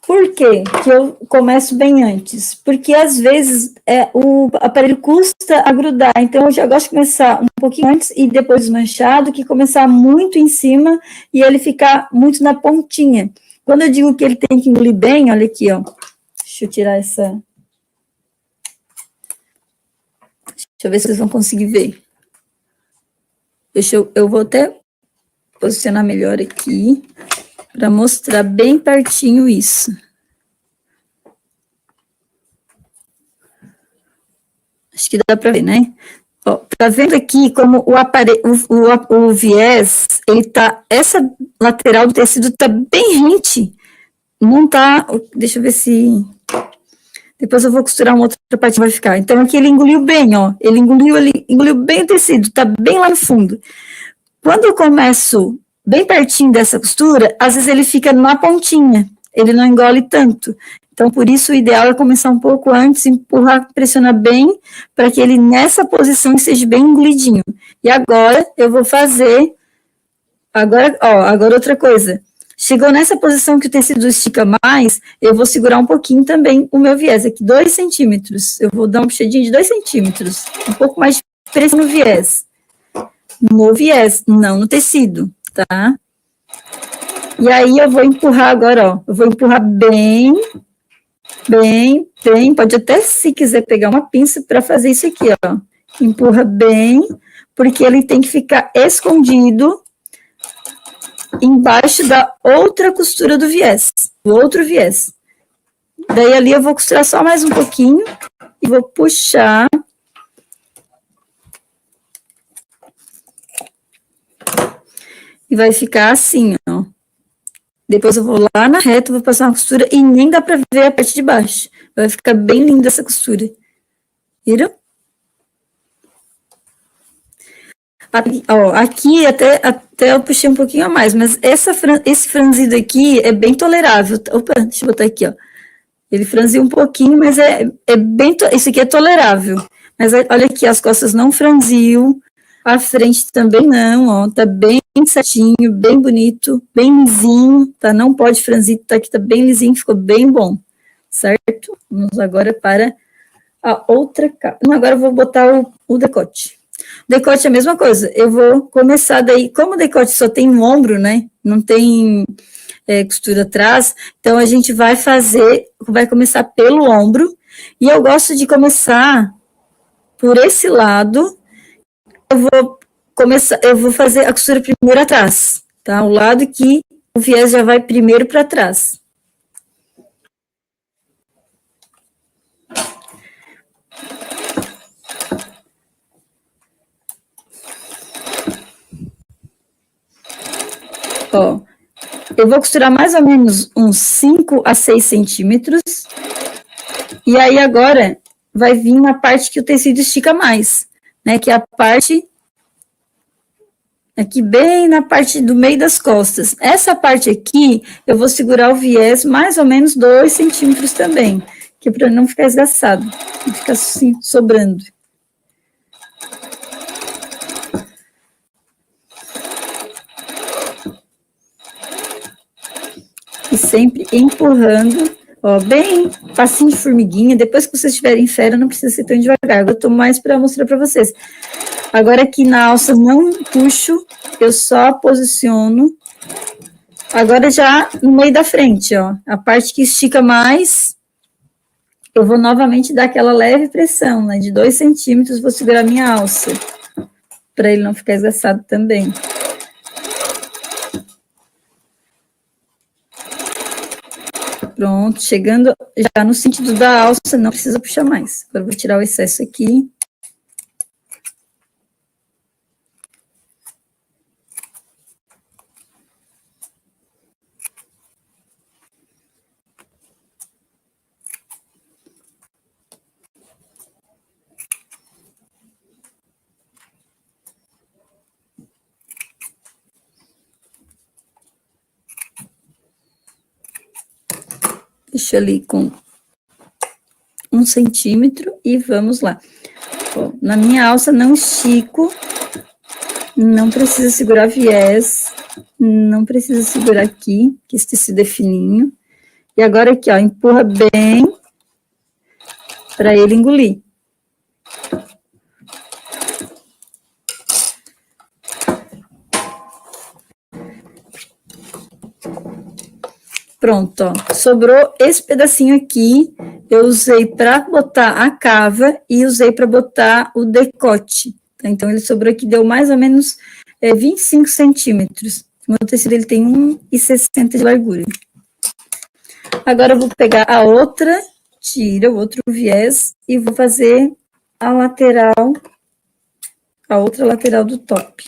[SPEAKER 1] Por quê que eu começo bem antes? Porque, às vezes, o aparelho custa a grudar, então eu já gosto de começar um pouquinho antes e depois desmanchado, que começar muito em cima e ele ficar muito na pontinha. Quando eu digo que ele tem que engolir bem, olha aqui, ó, deixa eu tirar essa... Deixa eu ver se vocês vão conseguir ver. Eu vou até posicionar melhor aqui, para mostrar bem pertinho isso. Acho que dá para ver, né? Ó, tá vendo aqui como o aparelho, o viés, ele tá, essa lateral do tecido tá bem rente, não tá, deixa eu ver se, depois eu vou costurar uma outra parte que vai ficar. Então, aqui ele engoliu bem, ó, ele engoliu bem o tecido, tá bem lá no fundo. Quando eu começo bem pertinho dessa costura, às vezes ele fica na pontinha, ele não engole tanto. Então, por isso, o ideal é começar um pouco antes, empurrar, pressionar bem, para que ele, nessa posição, esteja bem engolidinho. E agora, eu vou fazer... Agora outra coisa. Chegou nessa posição que o tecido estica mais, eu vou segurar um pouquinho também o meu viés, aqui, 2 centímetros. Eu vou dar uma puxadinha de 2 centímetros, um pouco mais de pressão no viés. No viés, não no tecido, tá? E aí, eu vou empurrar agora, ó. Eu vou empurrar bem, pode até, se quiser, pegar uma pinça para fazer isso aqui, ó. Empurra bem, porque ele tem que ficar escondido embaixo da outra costura do viés, do outro viés. Daí, ali, eu vou costurar só mais um pouquinho e vou puxar. E vai ficar assim, ó. Depois eu vou lá na reta, vou passar uma costura e nem dá pra ver a parte de baixo. Vai ficar bem linda essa costura. Viram? Aqui, ó, aqui até eu puxei um pouquinho a mais, mas esse franzido aqui é bem tolerável. Opa, deixa eu botar aqui, ó. Ele franziu um pouquinho, mas é bem... Esse aqui é tolerável. Mas olha aqui, as costas não franziu, a frente também não, ó. Tá bem certinho, bem bonito, bem lisinho, tá? Não pode franzir, tá aqui, tá bem lisinho, ficou bem bom, certo? Vamos agora para a outra capa. Agora eu vou botar o decote. Decote é a mesma coisa. Eu vou começar daí, como o decote só tem um ombro, né? Não tem costura atrás, então a gente vai começar pelo ombro, e eu gosto de começar por esse lado. Eu vou fazer a costura primeiro atrás, tá? O lado que o viés já vai primeiro para trás. Ó, eu vou costurar mais ou menos uns 5 a 6 centímetros, e aí agora vai vir na parte que o tecido estica mais, né, que é a parte aqui bem na parte do meio das costas. Essa parte aqui, eu vou segurar o viés mais ou menos 2 centímetros também, que é para não ficar esgaçado, não ficar assim, sobrando. E sempre empurrando, ó, bem passinho de formiguinha. Depois que vocês estiverem em fera, não precisa ser tão devagar. Eu estou mais para mostrar para vocês. Agora aqui na alça não puxo, eu só posiciono. Agora já no meio da frente, ó, a parte que estica mais, eu vou novamente dar aquela leve pressão, né, de 2 centímetros, vou segurar minha alça, para ele não ficar esgaçado também. Pronto, chegando já no sentido da alça, não precisa puxar mais. Agora eu vou tirar o excesso aqui. Deixa ali com 1 centímetro e vamos lá. Ó, na minha alça não estico, não precisa segurar viés, não precisa segurar aqui, que esse tecido é fininho. E agora aqui, ó, empurra bem para ele engolir. Pronto, ó, sobrou esse pedacinho aqui, eu usei para botar a cava e usei para botar o decote, tá? Então, ele sobrou aqui, deu mais ou menos 25 centímetros. O meu tecido, ele tem 1,60 de largura. Agora, eu vou pegar a outra tira, o outro viés, e vou fazer a lateral, a outra lateral do top.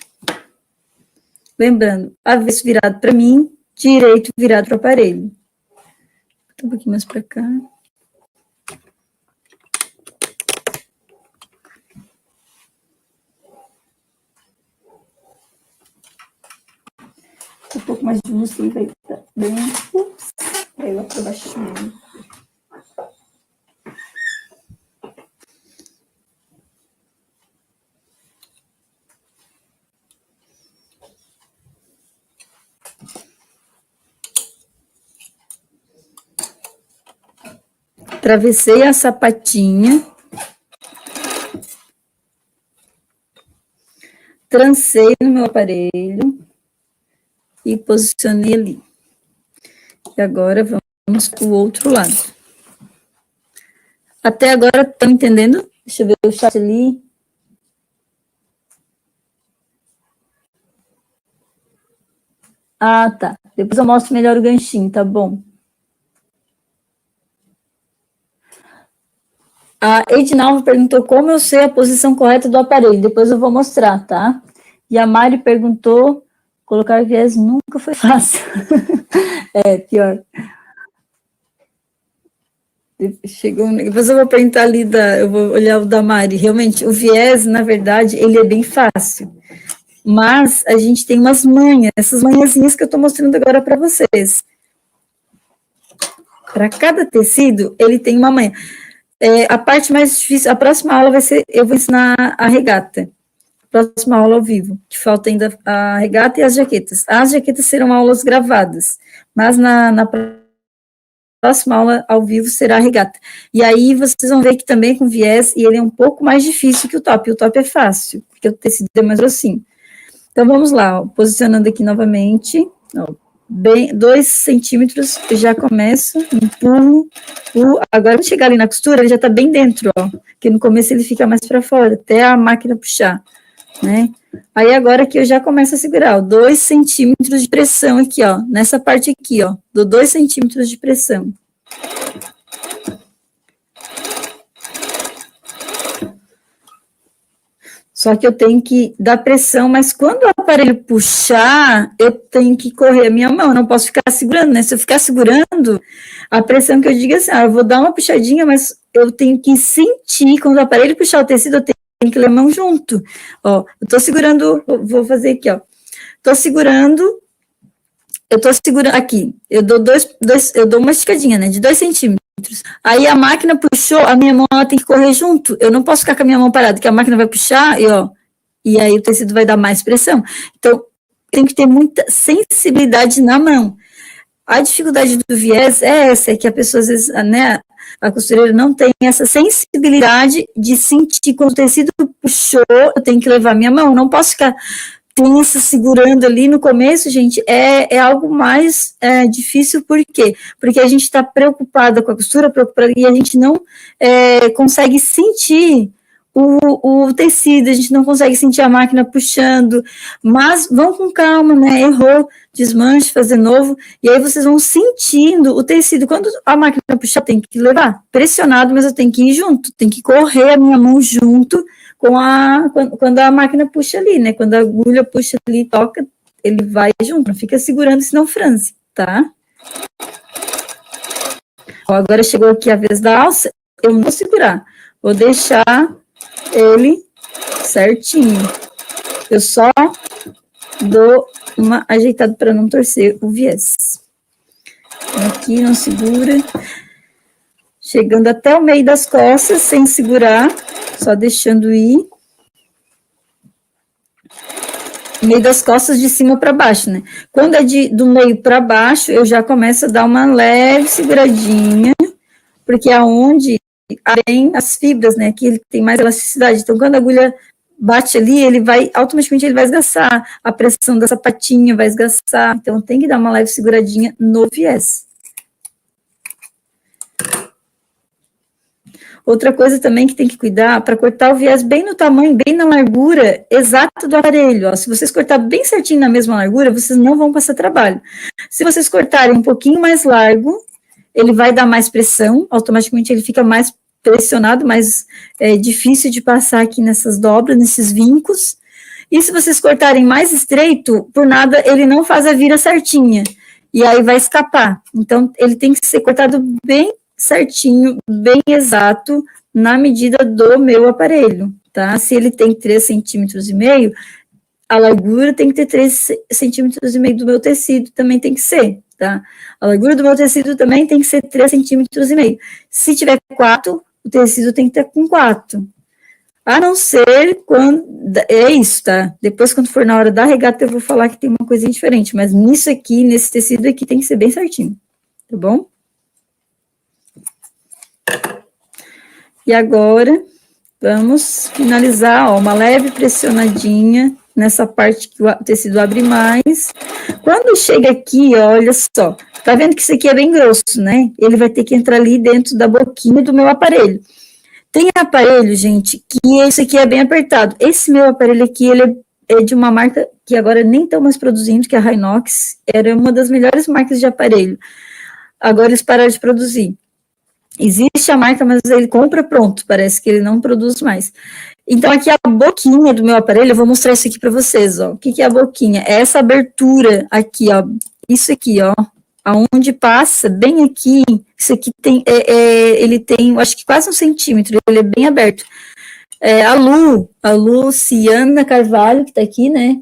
[SPEAKER 1] Lembrando, avesso virado para mim, direito virado para o aparelho. Um pouquinho mais para cá. Um pouco mais de luz, vai estar bem. Ups, aí lá para baixo. Travessei a sapatinha, trancei no meu aparelho e posicionei ali. E agora vamos para o outro lado. Até agora, estão entendendo? Deixa eu ver o chat ali. Ah, tá. Depois eu mostro melhor o ganchinho, tá bom? A Edinalva perguntou como eu sei a posição correta do aparelho. Depois eu vou mostrar, tá? E a Mari perguntou, colocar viés nunca foi fácil. É, pior. Chegou, depois eu vou perguntar ali, eu vou olhar o da Mari. Realmente, o viés, na verdade, ele é bem fácil. Mas a gente tem umas manhas, essas manhãzinhas que eu estou mostrando agora para vocês. Para cada tecido, ele tem uma manha. A parte mais difícil, a próxima aula vai ser, eu vou ensinar a regata. Próxima aula ao vivo, que falta ainda a regata e as jaquetas. As jaquetas serão aulas gravadas, mas na próxima aula ao vivo será a regata. E aí vocês vão ver que também com viés, e ele é um pouco mais difícil que o top. O top é fácil, porque o tecido é mais grossinho. Então vamos lá, ó, posicionando aqui novamente, ó, bem, 2 centímetros, eu já começo, empurro, agora quando chegar ali na costura, ele já tá bem dentro, ó, porque no começo ele fica mais para fora, até a máquina puxar, né? Aí agora que eu já começo a segurar, ó, 2 centímetros de pressão aqui, ó, nessa parte aqui, ó, dou 2 centímetros de pressão. Só que eu tenho que dar pressão, mas quando o aparelho puxar, eu tenho que correr a minha mão, eu não posso ficar segurando, né? Se eu ficar segurando, a pressão que eu digo é assim, eu vou dar uma puxadinha, mas eu tenho que sentir, quando o aparelho puxar o tecido, eu tenho que levar a mão junto. Ó, eu tô segurando, vou fazer aqui, ó. Tô segurando, eu tô segurando, aqui, eu dou eu dou uma esticadinha, né, de 2 centímetros. Aí a máquina puxou, a minha mão ela tem que correr junto. Eu não posso ficar com a minha mão parada, porque a máquina vai puxar e aí o tecido vai dar mais pressão. Então, tem que ter muita sensibilidade na mão. A dificuldade do viés é essa, é que a pessoa, às vezes, né, a costureira não tem essa sensibilidade de sentir quando o tecido puxou, eu tenho que levar minha mão, eu não posso ficar tensa, segurando ali no começo, gente, é algo mais difícil, por quê? Porque a gente está preocupada com a costura, preocupada, e a gente não consegue sentir o tecido, a gente não consegue sentir a máquina puxando, mas vão com calma, né, errou, desmanche, fazer novo, e aí vocês vão sentindo o tecido, quando a máquina puxar, tem que levar, pressionado, mas eu tenho que ir junto, tem que correr a minha mão junto, quando a máquina puxa ali, né? Quando a agulha puxa ali, toca, ele vai junto, não fica segurando, senão franze, tá? Ó, agora chegou aqui a vez da alça, eu não vou segurar, vou deixar ele certinho. Eu só dou uma ajeitada para não torcer o viés. Aqui, não segura. Chegando até o meio das costas, sem segurar, só deixando ir. Meio das costas de cima para baixo, né? Quando é do meio para baixo, eu já começo a dar uma leve seguradinha, porque é onde tem as fibras, né? Que ele tem mais elasticidade. Então, quando a agulha bate ali, automaticamente ele vai esgaçar. A pressão da sapatinha vai esgaçar. Então, tem que dar uma leve seguradinha no viés. Outra coisa também que tem que cuidar, para cortar o viés bem no tamanho, bem na largura exata do aparelho. Ó. Se vocês cortar bem certinho na mesma largura, vocês não vão passar trabalho. Se vocês cortarem um pouquinho mais largo, ele vai dar mais pressão, automaticamente ele fica mais pressionado, mais difícil de passar aqui nessas dobras, nesses vincos. E se vocês cortarem mais estreito, por nada ele não faz a vira certinha, e aí vai escapar. Então, ele tem que ser cortado bem certinho, bem exato, na medida do meu aparelho, tá? Se ele tem 3,5 centímetros, a largura tem que ter 3,5 centímetros do meu tecido, também tem que ser, tá? A largura do meu tecido também tem que ser 3,5 centímetros. Se tiver 4, o tecido tem que ter com 4. A não ser quando... É isso, tá? Depois, quando for na hora da regata, eu vou falar que tem uma coisinha diferente, mas nisso aqui, nesse tecido aqui, tem que ser bem certinho, tá bom? E agora, vamos finalizar, ó, uma leve pressionadinha nessa parte que o tecido abre mais. Quando chega aqui, ó, olha só, tá vendo que isso aqui é bem grosso, né? Ele vai ter que entrar ali dentro da boquinha do meu aparelho. Tem aparelho, gente, que esse aqui é bem apertado. Esse meu aparelho aqui, ele é de uma marca que agora nem estão mais produzindo, que é a Rhinox, era uma das melhores marcas de aparelho. Agora eles pararam de produzir. Existe a marca, mas ele compra pronto, parece que ele não produz mais. Então, aqui a boquinha do meu aparelho, eu vou mostrar isso aqui para vocês, ó. O que é a boquinha? É essa abertura aqui, ó, isso aqui, ó, aonde passa, bem aqui, isso aqui tem, ele tem, acho que quase 1 centímetro, ele é bem aberto. A Luciana Carvalho, que tá aqui, né,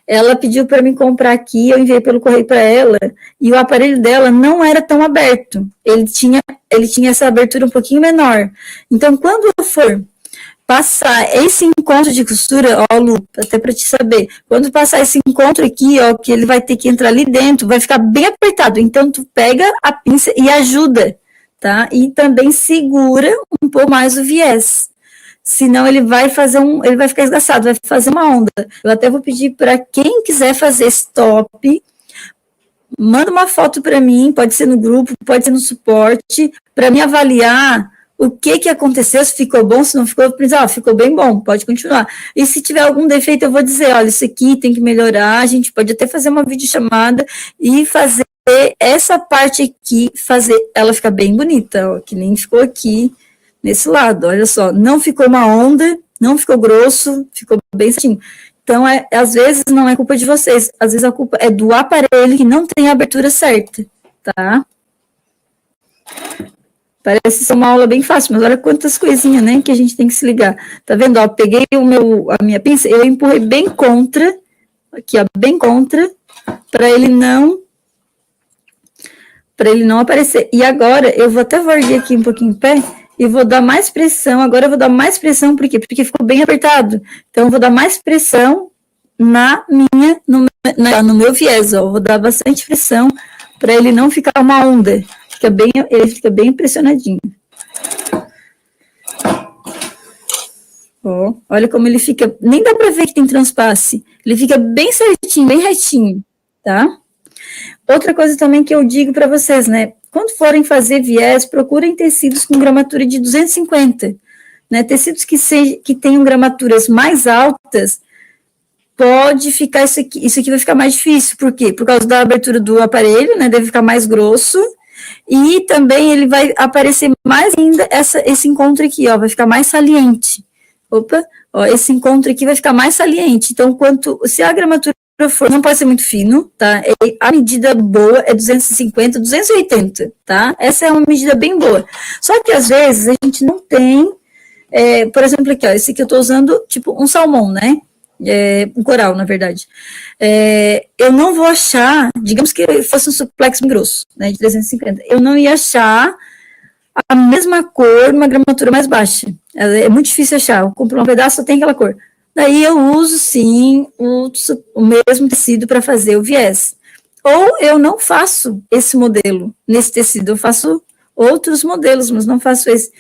[SPEAKER 1] ela pediu para mim comprar aqui, eu enviei pelo correio para ela, e o aparelho dela não era tão aberto, ele tinha essa abertura um pouquinho menor. Então, quando eu for passar esse encontro de costura, ó, Lu, até para te saber, quando passar esse encontro aqui, ó, que ele vai ter que entrar ali dentro, vai ficar bem apertado, então tu pega a pinça e ajuda, tá? E também segura um pouco mais o viés, senão ele vai ficar esgaçado, vai fazer uma onda. Eu até vou pedir para quem quiser fazer esse top, manda uma foto para mim, pode ser no grupo, pode ser no suporte, para me avaliar o que aconteceu, se ficou bom, se não ficou, ficou bem bom, pode continuar. E se tiver algum defeito, eu vou dizer, olha, isso aqui tem que melhorar, a gente pode até fazer uma videochamada e fazer essa parte aqui, fazer ela ficar bem bonita, ó, que nem ficou aqui, nesse lado, olha só, não ficou uma onda, não ficou grosso, ficou bem certinho. Então, às vezes, não é culpa de vocês, às vezes a culpa é do aparelho que não tem a abertura certa, tá? Parece ser uma aula bem fácil, mas olha quantas coisinhas, né, que a gente tem que se ligar. Tá vendo, ó, peguei a minha pinça, eu empurrei bem contra, aqui, ó, bem contra, para ele não aparecer. E agora, eu vou até erguer aqui um pouquinho em pé, e vou dar mais pressão, agora eu vou dar mais pressão, por quê? Porque ficou bem apertado. Então, eu vou dar mais pressão no meu viés, ó, vou dar bastante pressão para ele não ficar uma onda. Ele fica bem impressionadinho. Ó, olha como ele fica, nem dá para ver que tem transpasse. Ele fica bem certinho, bem retinho, tá? Outra coisa também que eu digo para vocês, né? Quando forem fazer viés, procurem tecidos com gramatura de 250, né? Tecidos que tenham gramaturas mais altas, pode ficar isso aqui vai ficar mais difícil, por quê? Por causa da abertura do aparelho, né? Deve ficar mais grosso, e também ele vai aparecer mais ainda esse encontro aqui, ó, vai ficar mais saliente. Opa, ó, esse encontro aqui vai ficar mais saliente. Então, se a gramatura for, não pode ser muito fino, tá? A medida boa é 250, 280, tá? Essa é uma medida bem boa. Só que, às vezes, a gente não tem, por exemplo, aqui, ó, esse aqui eu tô usando, tipo, um salmão, né? Um coral, na verdade. Eu não vou achar, digamos que fosse um suplex bem grosso, né, de 350, eu não ia achar a mesma cor numa gramatura mais baixa. É muito difícil achar. Eu compro um pedaço, só tem aquela cor. Daí eu uso, sim, o mesmo tecido para fazer o viés. Ou eu não faço esse modelo nesse tecido, eu faço outros modelos, mas não faço esse.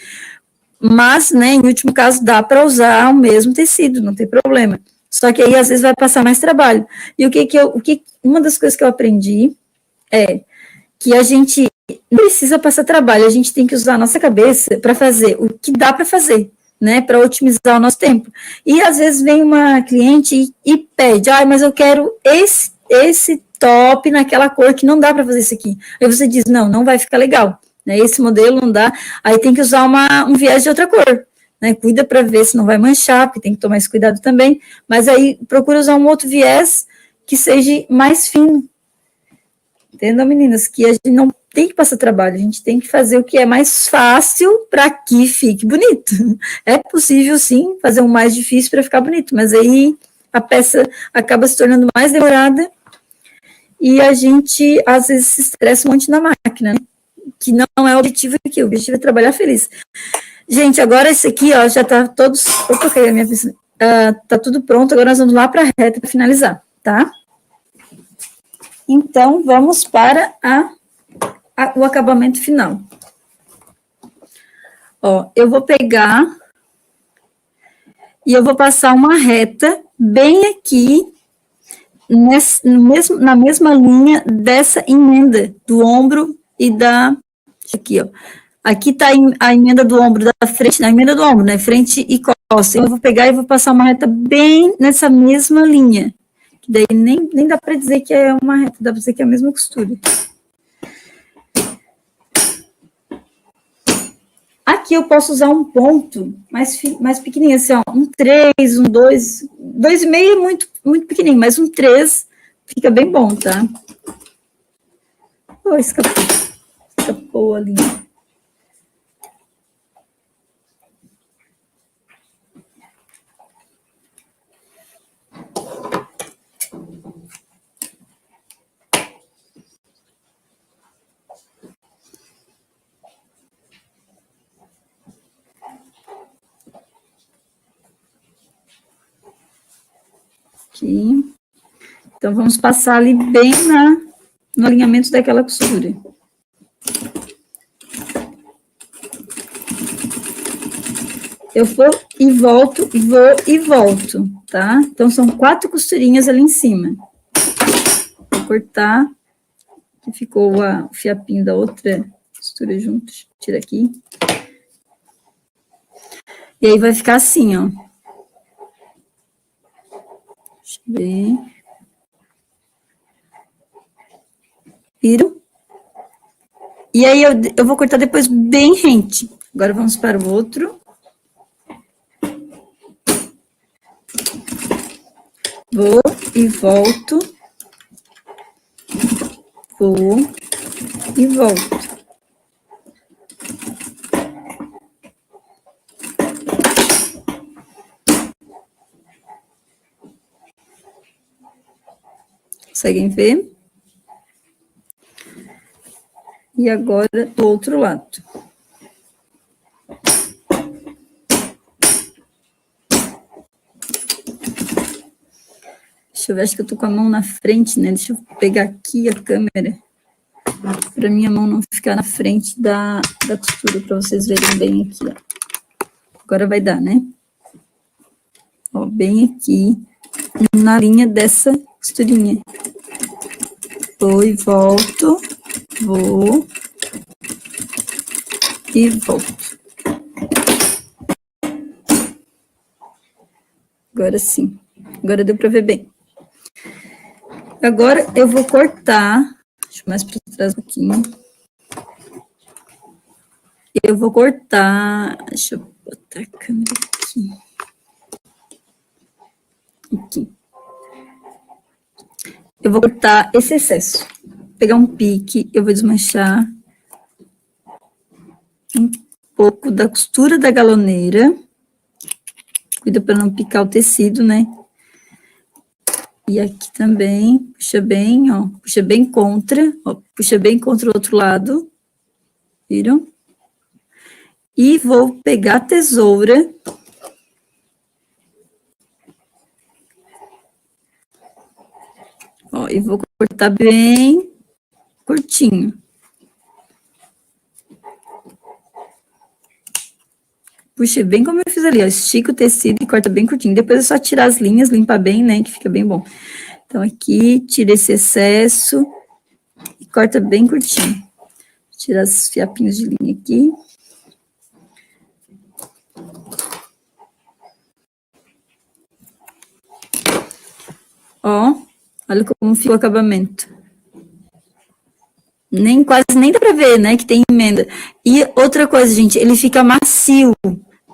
[SPEAKER 1] Mas, né, em último caso, dá para usar o mesmo tecido, não tem problema. Só que aí, às vezes, vai passar mais trabalho. E uma das coisas que eu aprendi é que a gente não precisa passar trabalho, a gente tem que usar a nossa cabeça para fazer o que dá para fazer, né, para otimizar o nosso tempo. E às vezes vem uma cliente e pede, mas eu quero esse top naquela cor que não dá para fazer isso aqui. Aí você diz, não vai ficar legal, né, esse modelo não dá, aí tem que usar um viés de outra cor, né, cuida para ver se não vai manchar, porque tem que tomar esse cuidado também, mas aí procura usar um outro viés que seja mais fino. Entendam, meninas, que a gente não tem que passar trabalho, a gente tem que fazer o que é mais fácil para que fique bonito. É possível, sim, fazer um mais difícil para ficar bonito, mas aí a peça acaba se tornando mais demorada e a gente, às vezes, se estressa um monte na máquina, né? Que não é o objetivo aqui, o objetivo é trabalhar feliz. Gente, agora esse aqui, ó, já tá todos... Opa, caiu a minha piscina. Tá tudo pronto, agora nós vamos lá para a reta para finalizar, tá? Então, vamos para o acabamento final. Ó, eu vou pegar e eu vou passar uma reta bem aqui, na mesma linha dessa emenda do ombro e aqui, ó. Aqui está a emenda do ombro da frente, na emenda do ombro, né? Frente e costa. Eu vou pegar e vou passar uma reta bem nessa mesma linha. Que daí nem dá para dizer que é uma reta, dá para dizer que é a mesma costura. Aqui eu posso usar um ponto mais pequenininho, assim, ó, um 3, um 2, 2,5 é muito, muito pequenininho, mas um 3 fica bem bom, tá? Oh, escapou ali. Aqui. Então, vamos passar ali bem no alinhamento daquela costura. Eu vou e volto, vou e volto, tá? Então, são 4 costurinhas ali em cima. Vou cortar, que ficou o fiapinho da outra costura junto. Tira aqui. E aí, vai ficar assim, ó. Deixa eu ver. Viram? E aí, eu vou cortar depois bem rente. Agora, vamos para o outro. Vou e volto. Vou e volto. Conseguem ver? E agora, do outro lado. Deixa eu ver, acho que eu tô com a mão na frente, né? Deixa eu pegar aqui a câmera, para minha mão não ficar na frente da costura, para vocês verem bem aqui, ó. Agora vai dar, né? Ó, bem aqui, na linha dessa costurinha. Vou e volto, vou e volto. Agora sim, agora deu para ver bem. Agora eu vou cortar, deixa eu mais para trás um pouquinho. Eu vou cortar, deixa eu botar a câmera aqui. Aqui. Eu vou cortar esse excesso. Vou pegar um pique, eu vou desmanchar um pouco da costura da galoneira. Cuida para não picar o tecido, né? E aqui também, puxa bem, ó, puxa bem contra, ó, puxa bem contra o outro lado, viram? E vou pegar a tesoura, ó, e vou cortar bem curtinho. Puxa bem como eu fiz ali, ó, estica o tecido e corta bem curtinho. Depois é só tirar as linhas, limpar bem, né, que fica bem bom. Então, aqui, tira esse excesso e corta bem curtinho. Tira os fiapinhos de linha aqui. Ó, olha como ficou o acabamento. Quase nem dá pra ver, né, que tem emenda. E outra coisa, gente, ele fica macio,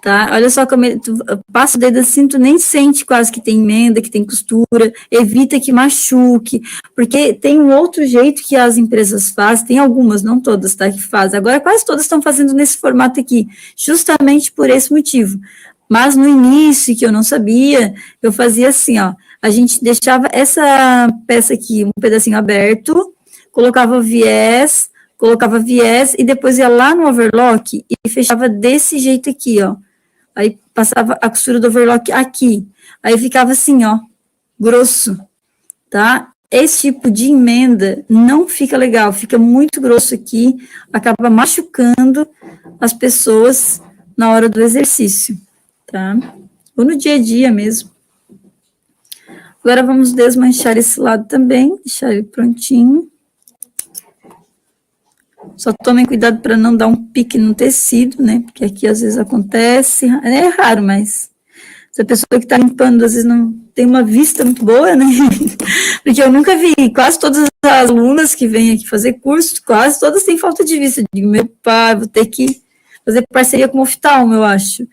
[SPEAKER 1] tá? Olha só como tu passa o dedo assim, tu nem sente quase que tem emenda, que tem costura, evita que machuque, porque tem um outro jeito que as empresas fazem, tem algumas, não todas, tá, que fazem. Agora quase todas estão fazendo nesse formato aqui, justamente por esse motivo. Mas no início, que eu não sabia, eu fazia assim, ó, a gente deixava essa peça aqui, um pedacinho aberto, colocava viés e depois ia lá no overlock e fechava desse jeito aqui, ó. Aí passava a costura do overlock aqui. Aí ficava assim, ó, grosso, tá? Esse tipo de emenda não fica legal, fica muito grosso aqui, acaba machucando as pessoas na hora do exercício, tá? Ou no dia a dia mesmo. Agora vamos desmanchar esse lado também, deixar ele prontinho. Só tomem cuidado para não dar um pique no tecido, né? Porque aqui às vezes acontece, é raro, mas se a pessoa que está limpando às vezes não tem uma vista muito boa, né? Porque eu nunca vi, quase todas as alunas que vêm aqui fazer curso, quase todas têm falta de vista. Eu digo, meu pai, vou ter que fazer parceria com o oftalmo, eu acho.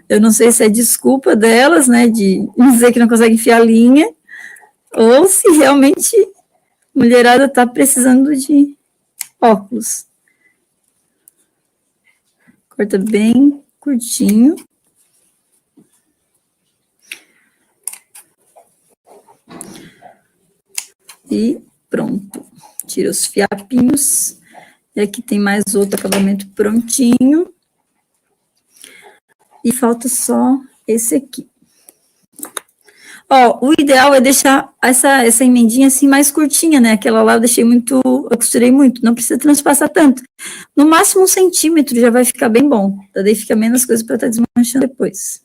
[SPEAKER 1] Eu não sei se é desculpa delas, né, de dizer que não consegue enfiar a linha, ou se realmente a mulherada está precisando de óculos. Corta bem curtinho. E pronto. Tira os fiapinhos. E aqui tem mais outro acabamento prontinho. E falta só esse aqui. Ó, o ideal é deixar essa emendinha assim mais curtinha, né? Aquela lá eu deixei muito, eu costurei muito, não precisa transpassar tanto. No máximo 1 centímetro já vai ficar bem bom. Daí fica menos coisa para estar desmanchando depois.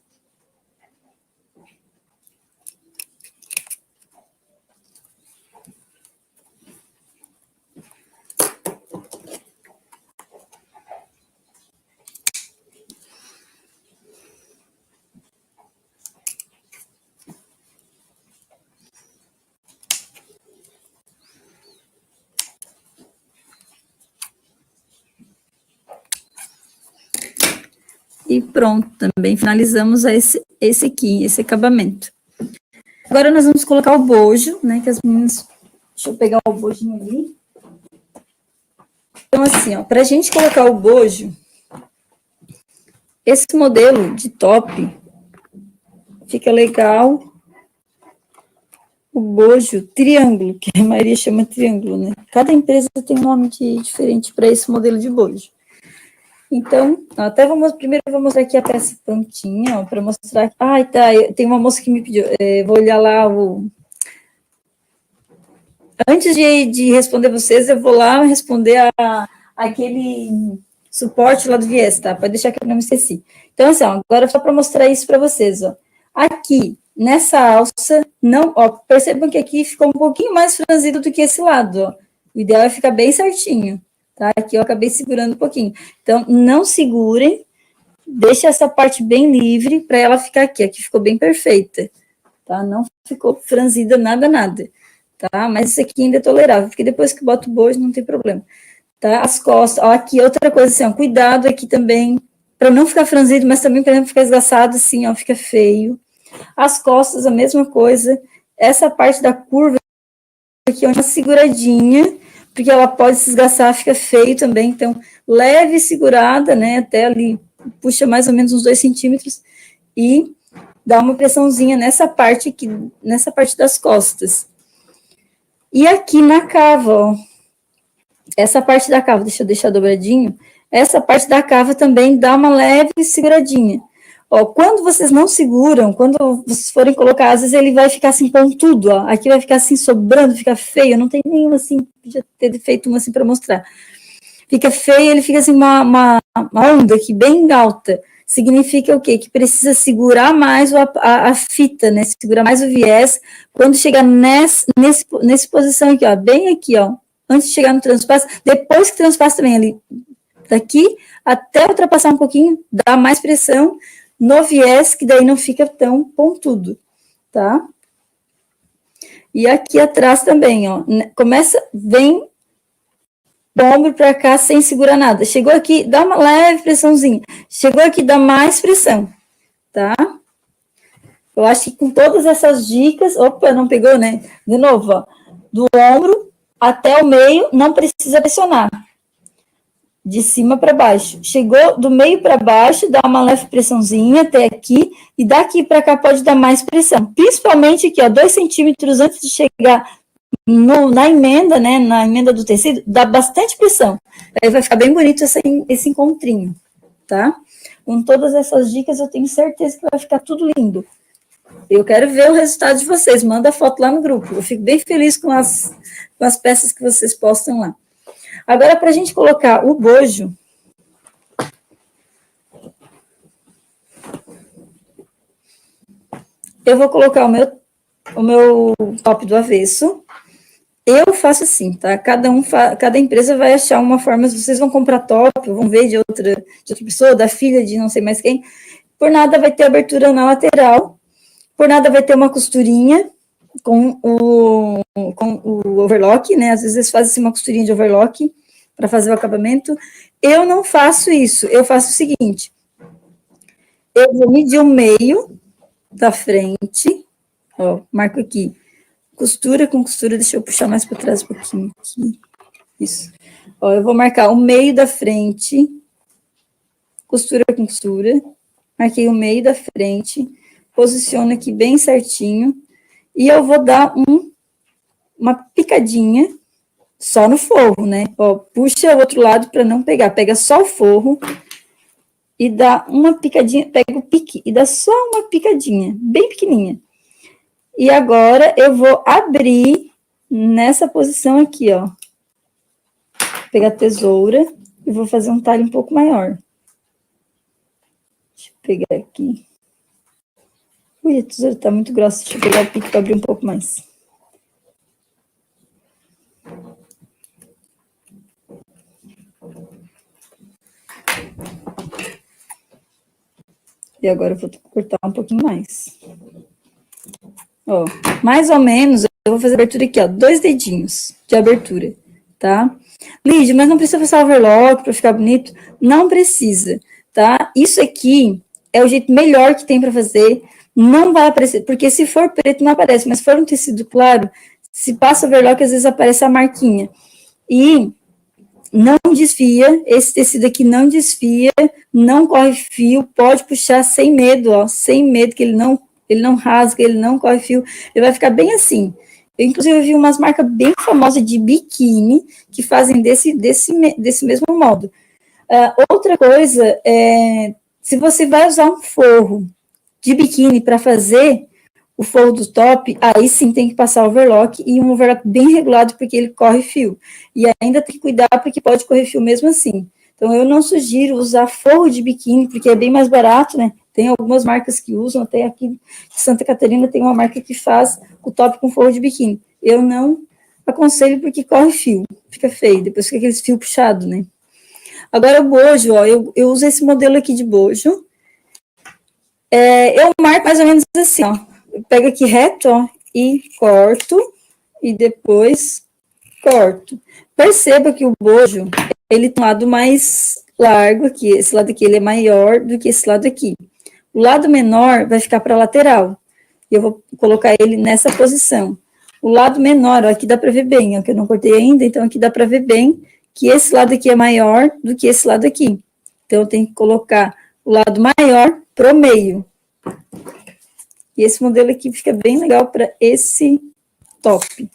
[SPEAKER 1] E pronto, também finalizamos esse aqui, esse acabamento. Agora nós vamos colocar o bojo, né, que as meninas... Deixa eu pegar o bojinho ali. Então, assim, ó, pra gente colocar o bojo, esse modelo de top fica legal. O bojo triângulo, que a maioria chama triângulo, né? Cada empresa tem um nome diferente para esse modelo de bojo. Então, até primeiro eu vou mostrar aqui a peça prontinha, para mostrar. Ah, tá, tem uma moça que me pediu, vou olhar lá Antes de responder vocês, eu vou lá responder aquele suporte lá do viés, tá? Pode deixar que eu não me esqueci. Então, assim, ó, agora só para mostrar isso para vocês, ó. Aqui, nessa alça, não, ó, percebam que aqui ficou um pouquinho mais franzido do que esse lado, ó. O ideal é ficar bem certinho, tá? Aqui eu acabei segurando um pouquinho. Então, não segurem, deixa essa parte bem livre para ela ficar aqui. Aqui ficou bem perfeita, tá? Não ficou franzida nada, nada. Tá? Mas isso aqui ainda é tolerável, porque depois que boto o bojo não tem problema, tá? As costas, ó, aqui outra coisa assim, ó, cuidado aqui também, para não ficar franzido, mas também para não ficar esgaçado assim, ó, fica feio. As costas, a mesma coisa, essa parte da curva aqui, ó, uma seguradinha, porque ela pode se esgaçar, fica feio também, então, leve segurada, né, até ali, puxa mais ou menos uns 2 centímetros, e dá uma pressãozinha nessa parte aqui, nessa parte das costas. E aqui na cava, ó, essa parte da cava, deixa eu deixar dobradinho, essa parte da cava também dá uma leve seguradinha. Ó, quando vocês não seguram, quando vocês forem colocar, às vezes ele vai ficar assim pontudo, ó, aqui vai ficar assim sobrando, fica feio, não tem nenhum assim, podia ter feito uma assim para mostrar. Fica feio, ele fica assim uma onda aqui bem alta. Significa o quê? Que precisa segurar mais a fita, né? Segurar mais o viés. Quando chegar nesse posição aqui, ó, bem aqui, ó, antes de chegar no transpasso, depois que transpassa também ali, daqui até ultrapassar um pouquinho, dá mais pressão no viés, que daí não fica tão pontudo, tá? E aqui atrás também, ó, vem do ombro para cá sem segurar nada. Chegou aqui, dá uma leve pressãozinha. Chegou aqui, dá mais pressão, tá? Eu acho que com todas essas dicas... Opa, não pegou, né? De novo, ó. Do ombro até o meio, não precisa pressionar. De cima para baixo. Chegou do meio para baixo, dá uma leve pressãozinha até aqui, e daqui para cá pode dar mais pressão. Principalmente aqui, ó, 2 centímetros antes de chegar na emenda, né, na emenda do tecido, dá bastante pressão. Aí vai ficar bem bonito esse encontrinho, tá? Com todas essas dicas, eu tenho certeza que vai ficar tudo lindo. Eu quero ver o resultado de vocês. Manda foto lá no grupo. Eu fico bem feliz com as peças que vocês postam lá. Agora, para a gente colocar o bojo, eu vou colocar o meu top do avesso. Eu faço assim, tá? Cada empresa vai achar uma forma, vocês vão comprar top, vão ver de outra pessoa, da filha de não sei mais quem, por nada vai ter abertura na lateral, por nada vai ter uma costurinha com o overlock, né? Às vezes eles fazem assim, uma costurinha de overlock para fazer o acabamento. Eu não faço isso, eu faço o seguinte, eu vou medir o meio da frente, ó, marco aqui, costura com costura, deixa eu puxar mais para trás um pouquinho aqui. Isso. Ó, eu vou marcar o meio da frente, costura com costura, marquei o meio da frente, posiciono aqui bem certinho, e eu vou dar uma picadinha só no forro, né? Ó, puxa o outro lado para não pegar, pega só o forro e dá uma picadinha, pega o pique e dá só uma picadinha, bem pequenininha. E agora eu vou abrir nessa posição aqui, ó. Vou pegar a tesoura e vou fazer um talho um pouco maior. Deixa eu pegar aqui. Ui, a tesoura tá muito grossa. Deixa eu pegar o pico para abrir um pouco mais. E agora eu vou cortar um pouquinho mais. Ó, mais ou menos, eu vou fazer a abertura aqui, ó, 2 dedinhos de abertura, tá? Lídia, mas não precisa passar overlock para ficar bonito? Não precisa, tá? Isso aqui é o jeito melhor que tem para fazer, não vai aparecer, porque se for preto não aparece, mas se for um tecido claro, se passa overlock, às vezes aparece a marquinha. E não desfia, esse tecido aqui não desfia, não corre fio, pode puxar sem medo, ó, sem medo, que ele não rasga, ele não corre fio, ele vai ficar bem assim. Eu, inclusive, vi umas marcas bem famosas de biquíni que fazem desse mesmo modo. Outra coisa, se você vai usar um forro de biquíni para fazer o forro do top, aí sim tem que passar overlock, e um overlock bem regulado, porque ele corre fio. E ainda tem que cuidar, porque pode correr fio mesmo assim. Então, eu não sugiro usar forro de biquíni, porque é bem mais barato, né? Tem algumas marcas que usam, até aqui em Santa Catarina tem uma marca que faz o top com forro de biquíni. Eu não aconselho, porque corre fio, fica feio, depois fica aqueles fios puxados, né? Agora, o bojo, ó, eu uso esse modelo aqui de bojo. Eu marco mais ou menos assim, ó. Eu pego aqui reto, ó, e corto, e depois corto. Perceba que o bojo, ele tem um lado mais largo aqui, esse lado aqui ele é maior do que esse lado aqui. O lado menor vai ficar para a lateral, e eu vou colocar ele nessa posição. O lado menor, ó, aqui dá para ver bem, ó, que eu não cortei ainda, então aqui dá para ver bem que esse lado aqui é maior do que esse lado aqui. Então, eu tenho que colocar o lado maior pro meio. E esse modelo aqui fica bem legal para esse top.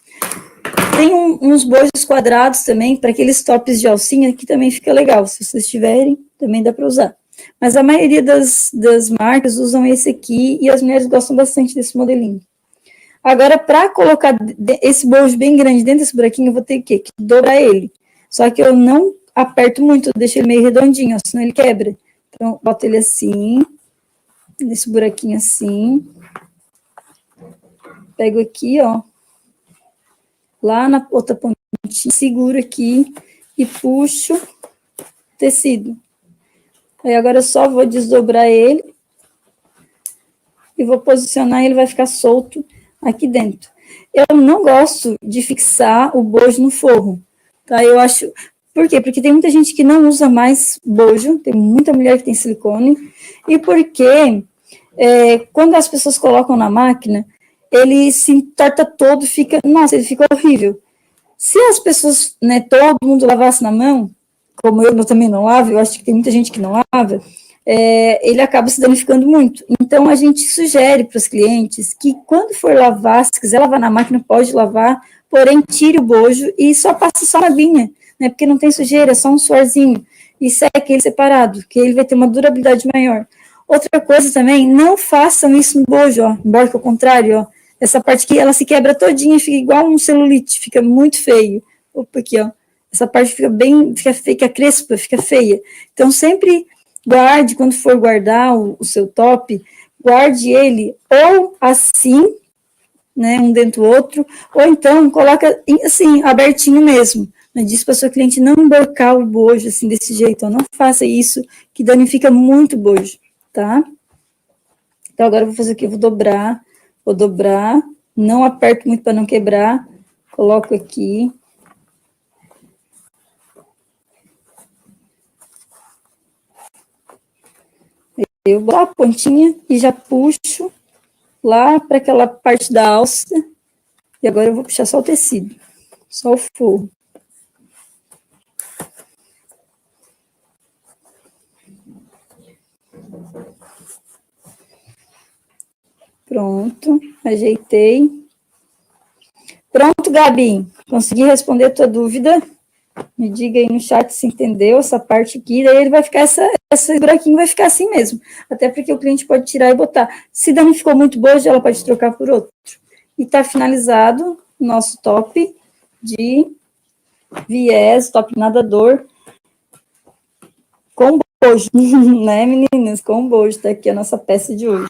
[SPEAKER 1] Tem uns bojos quadrados também, para aqueles tops de alcinha, que também fica legal. Se vocês tiverem, também dá para usar. Mas a maioria das marcas usam esse aqui, e as mulheres gostam bastante desse modelinho. Agora, para colocar esse bojo bem grande dentro desse buraquinho, eu vou ter que dobrar ele. Só que eu não aperto muito, eu deixo ele meio redondinho, ó, senão ele quebra. Então, boto ele assim, nesse buraquinho assim. Pego aqui, ó, lá na outra pontinha, seguro aqui e puxo o tecido. Aí agora eu só vou desdobrar ele e vou posicionar, ele vai ficar solto aqui dentro. Eu não gosto de fixar o bojo no forro, tá? Eu acho... Por quê? Porque tem muita gente que não usa mais bojo, tem muita mulher que tem silicone, e porque quando as pessoas colocam na máquina, ele se entorta todo, fica... Nossa, ele fica horrível. Se as pessoas, né, todo mundo lavasse na mão, como eu também não lavo, eu acho que tem muita gente que não lava, ele acaba se danificando muito. Então, a gente sugere para os clientes que, quando for lavar, se quiser lavar na máquina, pode lavar, porém, tire o bojo e só passe só na linha, né, porque não tem sujeira, é só um suorzinho, e seque ele separado, que ele vai ter uma durabilidade maior. Outra coisa também, não façam isso no bojo, ó, embora que ao contrário, ó, essa parte aqui, ela se quebra todinha, fica igual um celulite, fica muito feio. Opa, aqui, ó, essa parte fica crespa, fica feia. Então, sempre guarde, quando for guardar o seu top, guarde ele ou assim, né, um dentro do outro, ou então coloca assim, abertinho mesmo. Diz para a sua cliente não emborcar o bojo assim, desse jeito, ó, não faça isso, que danifica muito o bojo, tá? Então, agora eu vou fazer aqui, eu vou dobrar, não aperto muito para não quebrar, coloco aqui. Eu boto a pontinha e já puxo lá para aquela parte da alça. E agora eu vou puxar só o tecido, só o forro. Pronto, ajeitei. Pronto, Gabi, consegui responder a tua dúvida. Me diga aí no chat se entendeu essa parte aqui, daí ele vai ficar, esse buraquinho vai ficar assim mesmo, até porque o cliente pode tirar e botar. Se danificou muito bojo, ela pode trocar por outro. E tá finalizado nosso top de viés, top nadador com bojo, né, meninas? Com bojo, tá aqui a nossa peça de hoje.